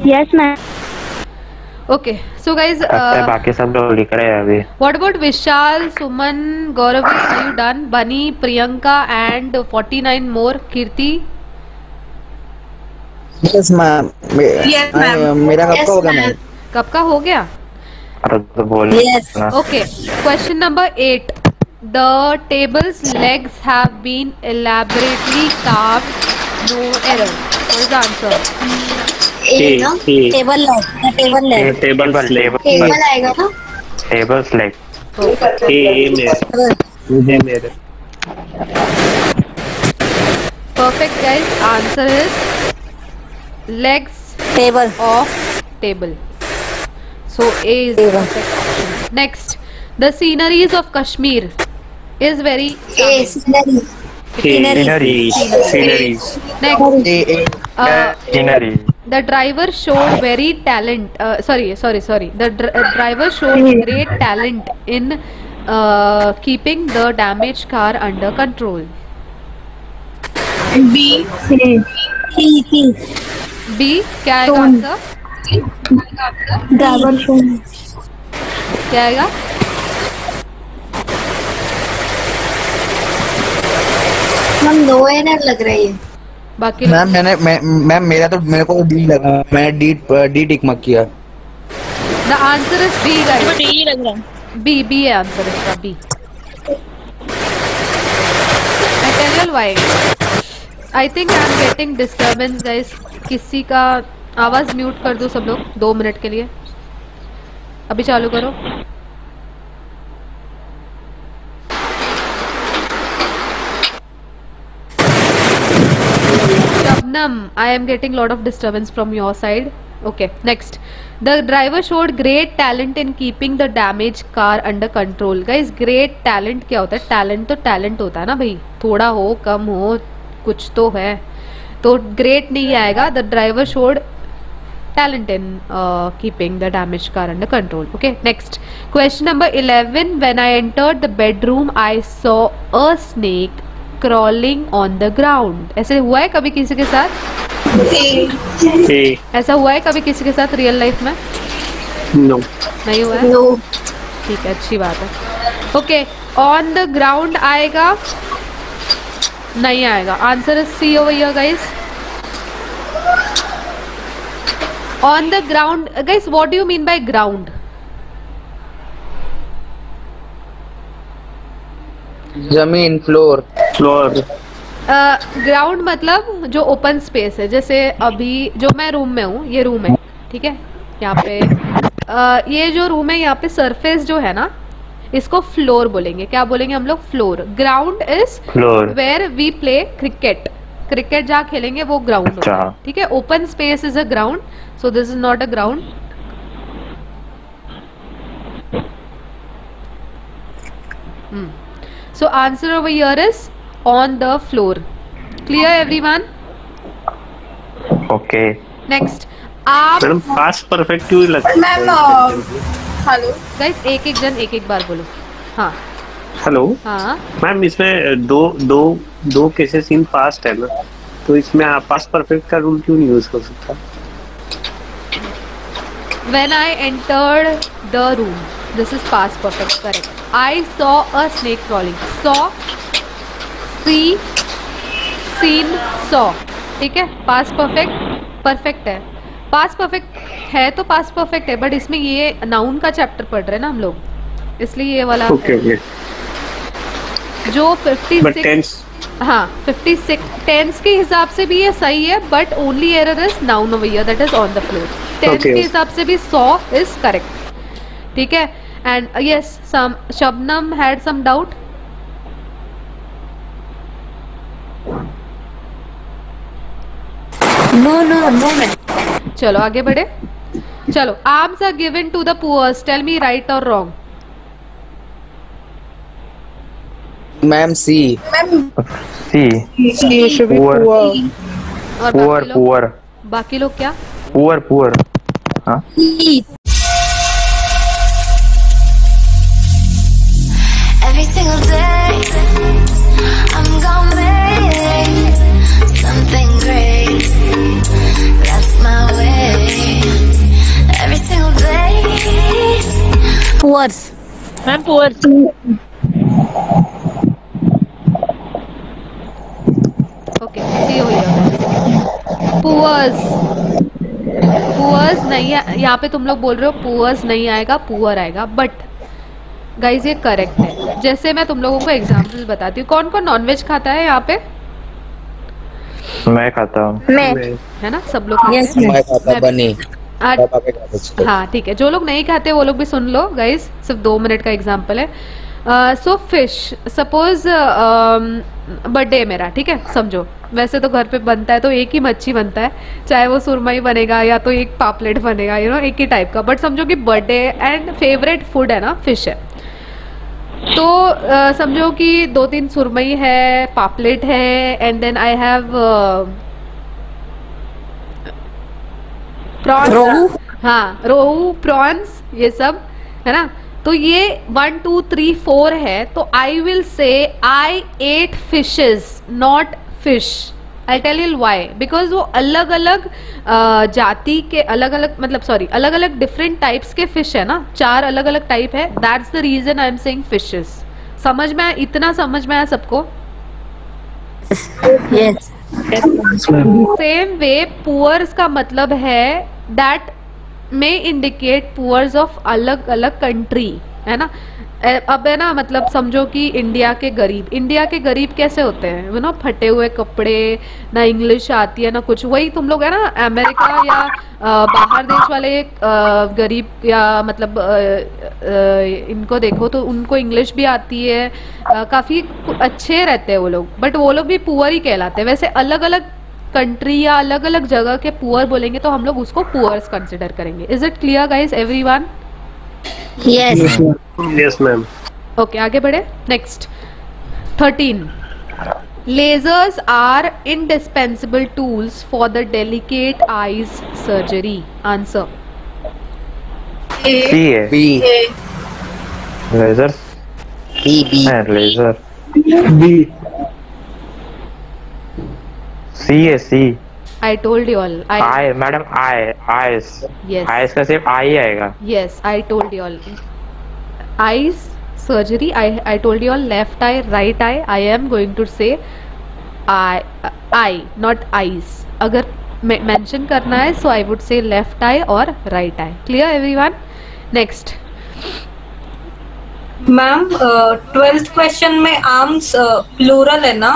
Yes ma'am. Okay so guys, बाकी सब लोग लिख रहे हैं अभी। What about Vishal, Suman, Gauravi, are you done? Bani, Priyanka and 49 more. Kirti? Yes ma'am. मेरा कब का होगा मैम? कब का हो गया? तो बोल। Okay, question number 8। The tables legs have been elaborately carved, no error. What is the answer? Table leg table आएगा ना? Tables leg. मेरे Perfect guys, answer is legs table of table. So A is the perfect option. Next, the sceneries of Kashmir is very charming. Sceneries. Next, scenery. the driver showed very talent. Sorry. The driver showed great talent in keeping the damaged car under control. B क्या आएगा answer? Driver show. क्या आएगा? हम no error लग रही है। बाकी ma'am ma'am मेरे को डी लगा, मैंने डी टिक मार्क किया। The answer is B guys. D लग रहा है। बी है आंसर इसका, B. I tell you why. I think I am getting disturbance guys. किसी का आवाज म्यूट कर दो सब लोग 2 मिनट के लिए। अभी चालू करो। Shabnam, I am getting lot of disturbance from your side. Okay, next. The driver showed great talent in keeping the damaged car under control. Guys, great talent क्या होता है? Talent तो talent होता है ना भाई, थोड़ा हो कम हो कुछ तो है, तो great नहीं आएगा। The driver showed talent in keeping the damaged car under control. Okay, next. Question number 11. When I entered the bedroom, I saw a snake crawling on the ground. ऐसे हुआ है कभी किसी के साथ? ऐसा हुआ है कभी किसी के साथ रियल लाइफ में? नो। नहीं हुआ है? नो। ठीक है, अच्छी बात है। ओके, ऑन द ग्राउंड आएगा? नहीं आएगा। Answer is C over here guys. On the ground guys, what do you mean by ground? जमीन, फ्लोर। ग्राउंड मतलब जो ओपन स्पेस है, जैसे अभी जो मैं रूम में हूँ, ये रूम है, ठीक है, यहाँ पे ये जो रूम है, यहाँ पे सरफेस जो है ना, इसको फ्लोर बोलेंगे। क्या बोलेंगे हम लोग? Floor. Ground is where we play cricket जहाँ खेलेंगे वो ग्राउंड होता है, ठीक है। Open space is a ground, so this is not a ground. So answer over here is on the floor. Clear everyone? Okay. Next. आप madam past perfect क्यों लगता है? मैम हेलो गाइस, एक जन एक बार बोलो। हाँ हेलो। हाँ मैम इसमें दो केसेस इन पास्ट है ना, तो इसमें आप पास्ट परफेक्ट का रूल क्यों नहीं यूज कर सकता? When I entered the room, this is past perfect, correct. I saw a snake crawling. Saw, see, seen, saw, ठीक है। पास्ट परफेक्ट परफेक्ट है, पास्ट परफेक्ट है तो पास्ट परफेक्ट है, बट इसमें ये नाउन का चैप्टर पढ़ रहे हैं ना हम लोग, इसलिए ये वाला ओके ओके। जो 56 टेंस हाँ 56 टेंस के हिसाब से भी ये सही है, but only error is noun over here, that is on the floor. Tense के हिसाब से भी सॉ इज करेक्ट, ठीक है। And yes Shabnam had some doubt. No, no, no, ma'am. चलो आगे बढ़े। चलो, alms are given to the poors, tell me right और wrong. Ma'am C. C She should be Poor. poor. और पुअर पुअर बाकी लोग क्या? Poor poor. हाँ Every single day, I'm gonna make something great. That's my way. Every single day. Poors ma'am, poors. Okay, C हो गया। Poors, poors नहीं है यहाँ पे, तुम लोग बोल रहे हो पुअर्स नहीं आएगा, पुअर आएगा, बट गाइज ये करेक्ट है। जैसे मैं तुम लोगों को एग्जांपल बताती हूँ। कौन कौन नॉनवेज खाता है यहाँ पे? मैं खाता हूँ। मैं है ना, सब लोग खाते Yes, हैं। मैं खाता बनी। हाँ ठीक है, जो लोग नहीं खाते वो लोग भी सुन लो गाइज, सिर्फ 2 मिनट का एग्जाम्पल है। सो फिश, सपोज बर्थडे है मेरा, ठीक है, समझो। वैसे तो घर पे बनता है तो एक ही मच्छी बनता है, चाहे वो सुरमई बनेगा या तो एक पापलेट बनेगा, यू नो, एक ही टाइप का, बट समझो कि बर्थडे एंड फेवरेट फूड है ना फिश है, तो समझो कि 2-3 सुरमई है, पापलेट है, and then I have prawns, हाँ रोहू, प्रॉन्स, ये सब है ना। तो ये 1 2 3 4 है, तो I will say I ate fishes not fish. I tell you why, because वो अलग अलग जाति के अलग अलग, मतलब सॉरी, अलग अलग डिफरेंट टाइप्स के फिश है ना, 4 अलग अलग टाइप है, that's the reason I am saying fishes. समझ में आया? इतना समझ में आया सबको? यस। सेम वे पुअर्स का मतलब है दैट में इंडिकेट पुअर्स ऑफ अलग अलग कंट्री, है ना। अब है ना, मतलब समझो कि इंडिया के गरीब कैसे होते हैं, वो ना फटे हुए कपड़े, ना इंग्लिश आती है ना कुछ, वही तुम लोग है ना अमेरिका या बाहर देश वाले गरीब, या मतलब इनको देखो तो उनको इंग्लिश भी आती है, काफ़ी अच्छे रहते हैं वो लोग, बट वो लोग भी पुअर ही कहलाते हैं। वैसे अलग अलग कंट्री या अलग अलग जगह के पुअर बोलेंगे तो हम लोग उसको पुअर्स कंसिडर करेंगे। Is it clear guys everyone? Yes. Yes ma'am. Okay, आगे बढ़े। Next 13, lasers are indispensable tools for the delicate eyes surgery. Answer. C है। B. Laser. B. Laser. B. C है, C. I told you all. Eye madam, eyes. Yes. Eyes का सिर्फ आई आएगा। Yes, I told you all. Eyes surgery. I told you all left eye, right eye. I am going to say eye, not eyes. अगर mention करना है, so I would say left eye और right eye. Clear everyone? Next. Ma'am 12th question में arms plural है ना?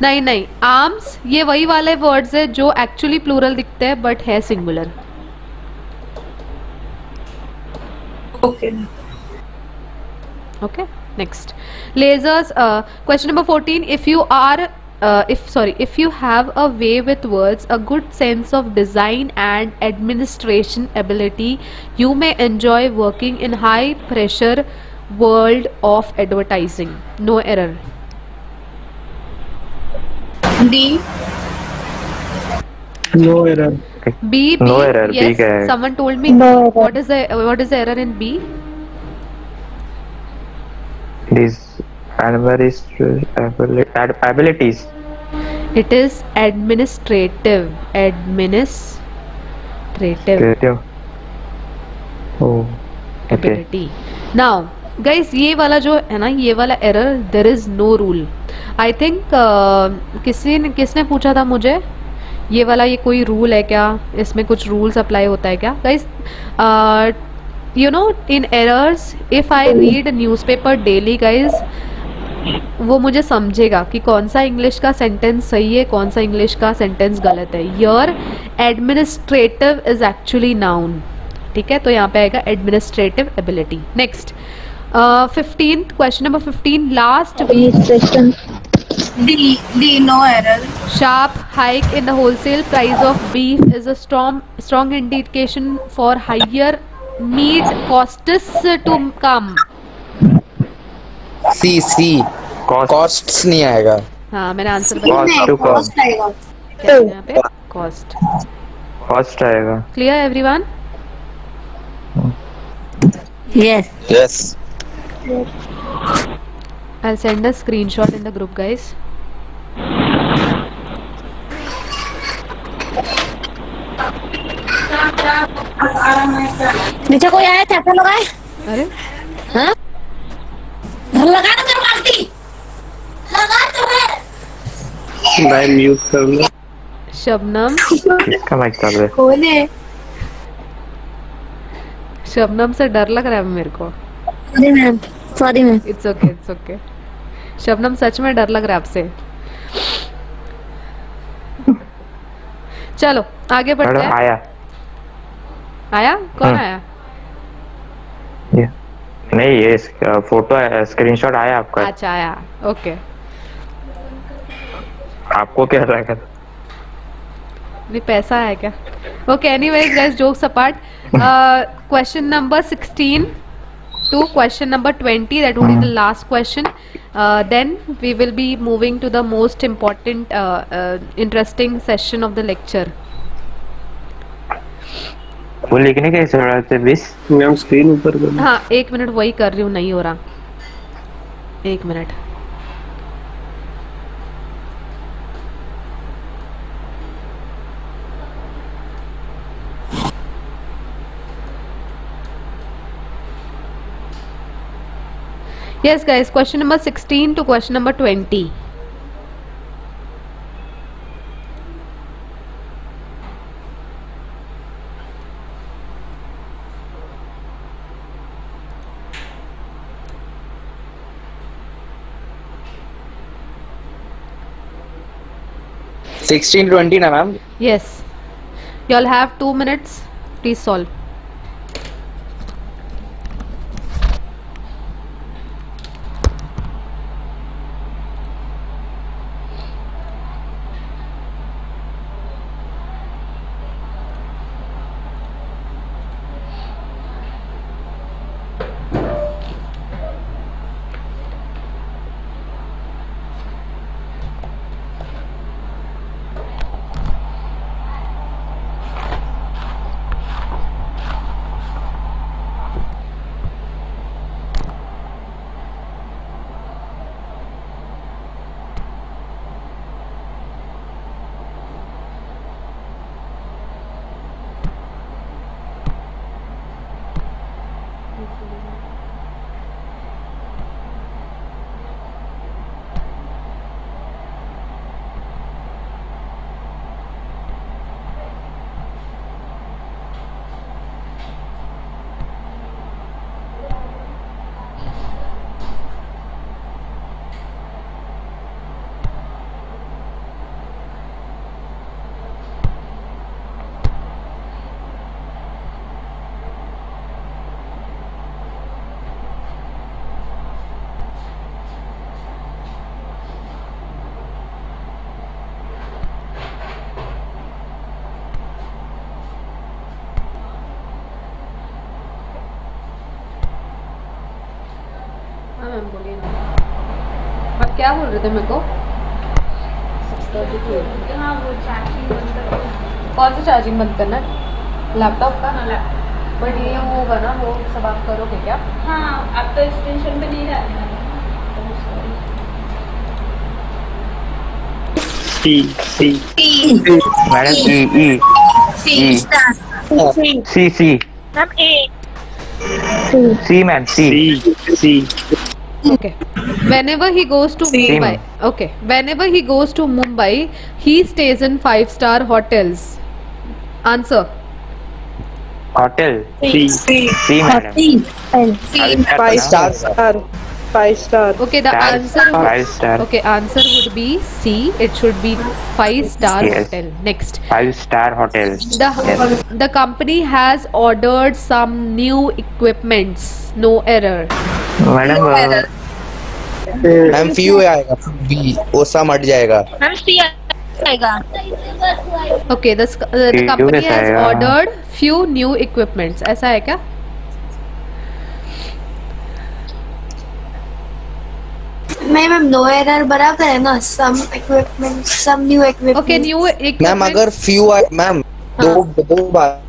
नहीं, arms ये वही वाले वर्ड्स है जो एक्चुअली प्लूरल दिखते हैं बट है singular. Okay Okay, next. Lasers, question number 14. If you have a way with words, a good sense of design and administration ability, you may enjoy working in high pressure world of advertising. No error. D. No error. B. No error, B Yes, क्या है? someone told me. No error. What is the error in B? These abilities. It is administrative. Creative. Oh, okay. Ability. Now guys, ये वाला जो है ना, ये वाला error, there is no rule. I think किसने पूछा था मुझे ये वाला, ये कोई रूल है क्या, इसमें कुछ रूल्स अप्लाई होता है क्या guys? You know in errors if I read newspaper daily guys, वो मुझे समझेगा कि कौन सा इंग्लिश का सेंटेंस सही है, कौन सा इंग्लिश का सेंटेंस गलत है। Your administrative is actually noun, ठीक है, तो यहाँ पे आएगा administrative ability. Next 15th question number 15 last. D, no error. Sharp hike in the wholesale price of beef is a strong indication for higher meat costs to come. C costs नहीं आएगा। हाँ मैंने आंसर कॉस्ट आएगा। क्या है यहाँ पे? Cost आएगा। Clear everyone? Yes. I'll send a screenshot in the group guys. नीचे कोई आया था लगाए? अरे हाँ? लगा दो तेरे बाल्टी। लगा तो है। भाई म्यूट कर लो। शबनम इसका माइक चालू है। कौन है? शबनम से डर लग रहा है मेरे को। Sorry ma'am. It's okay. Shabnam सच में डर लग रहा है आपसे। चलो आगे बढ़ते हैं। आया कौन आया? नहीं ये फोटो स्क्रीनशॉट आया आपका। अच्छा आया, ओके। आपको क्या लगा? नहीं पैसा आया क्या? Okay anyways guys, jokes apart, question number 16 to question number 20, that would be the last question. Then we will be moving to the most important interesting session of the lecture. वो लिखने की जरूरत है 20? मैम स्क्रीन ऊपर कर। हाँ 1 minute, वही कर रही हूँ, नहीं हो रहा, 1 minute. Yes guys, question number 16 to question number 20. Sixteen 20 ना ma'am? Yes. You all have 2 minutes. Please solve. बोलिए ना, आप क्या बोल रहे थे मेरे को? हाँ वो चार्जिंग बंद करो। कौन सा चार्जिंग बंद करना है? लैपटॉप का? बट ये होगा ना, वो सब आप करोगे क्या? हाँ आप तो स्टेशन पे नहीं रहते हैं। Ma'am C ma'am C Okay. Whenever he goes to Mumbai, okay. Whenever he goes to Mumbai, he stays in 5-star hotels. Answer. Hotel. C madam. Five star. 5 star. Okay, the answer. 5 star. Okay, answer would be C. It should be 5-star Yes. hotel. Next. 5-star hotel. The company has ordered some new equipments. No error. Madam ma'am few आएगा B वो सम हट जाएगा ma'am सी आएगा। Okay, the company has ordered few new equipments. ऐसा है क्या? Ma'am no error बराबर है ना, some equipment some new equipment. Okay, new equipment. Ma'am अगर फ्यू आए मैम दो बार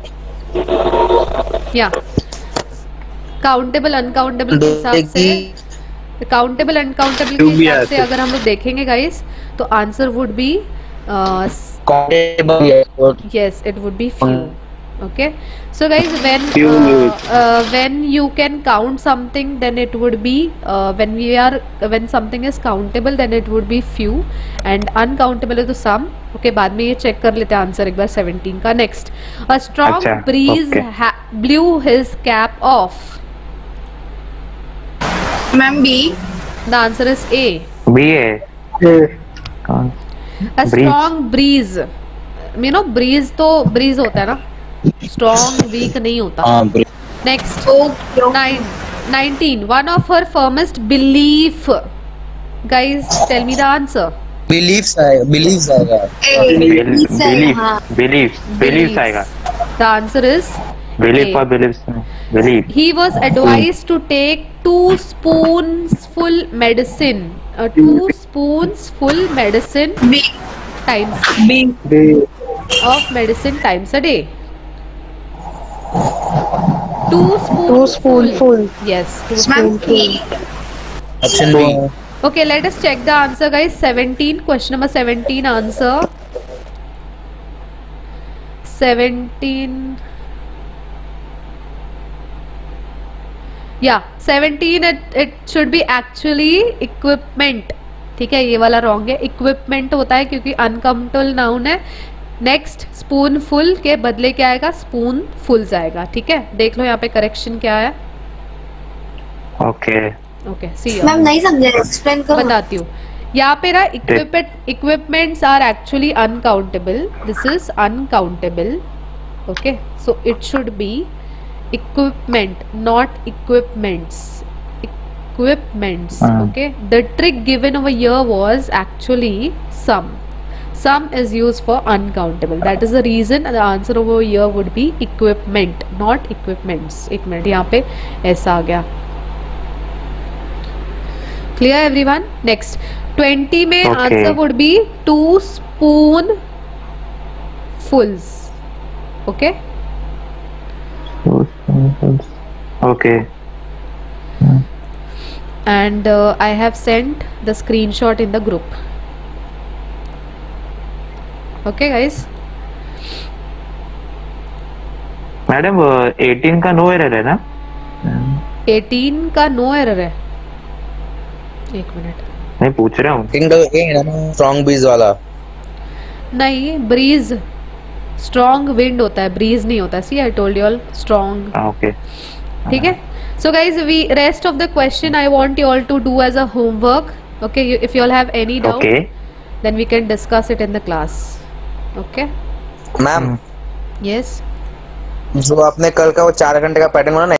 या काउंटेबल अनकाउंटेबल के हिसाब से, काउंटेबल अनकाउंटेबल के हिसाब से अगर हम लोग देखेंगे गाइस, तो answer would B yes, it would be few. Okay, so guys, when you can count something, then it would be when something is countable, then it would be few, and uncountable is the sum. Okay, बाद में ये check कर लेते हैं answer एक बार 17 का। Next, a strong breeze blew his cap off. Ma'am B. The answer is A. B है। A strong breeze, you know breeze तो breeze होता है ना, strong weak नहीं होता। Next, 19, one of her firmest belief. Guys, tell me the answer. Beliefs आएगा Beliefs आएगा। The answer is Belief or beliefs? Belief. He was advised to take 2 spoonsful medicine. 2 spoonsful medicine times of medicine times a day. 2 spoonful. Yes, 2 spoonful. Option B. Okay, let us check the answer, guys. 17, question number 17 answer. 17. Yeah, 17 it should be actually equipment. ठीक है, ये वाला wrong है। Equipment होता है क्योंकि uncountable noun है। Next, spoonful के बदले क्या आएगा? स्पून फुल जाएगा। ठीक है, देख लो यहाँ पे करेक्शन क्या है। ओके सी मैम नहीं समझे, एक्सप्लेन करो। बताती हूँ। यहाँ पे ना equipments are actually uncountable, this is uncountable. Okay, so it should be equipment, not equipments. Okay, the trick given over here was actually sum. Sum is used for uncountable. That is the reason the answer over here would be equipment, not equipments. एक minute, यहाँ पे ऐसा आ गया। Clear everyone? Next, 20 में answer would be 2 spoonfuls. Okay. Okay. And I have sent the screenshot in the group. Okay guys. Madam 18 का no error है ना? 18 का नो एरर है। एक मिनट, मैं पूछ रहा हूँ। स्ट्रॉन्ग ब्रीज वाला नहीं, ब्रीज स्ट्रॉन्ग विंड होता है, ब्रीज नहीं होता। See I told you all strong. Okay, ठीक है। So guys, we rest of the question I want you all to do as a homework. Okay, if you all have any doubt then we can discuss it in the class. Okay ma'am. Yes, जो आपने कल का वो 4 घंटे का pattern बना ना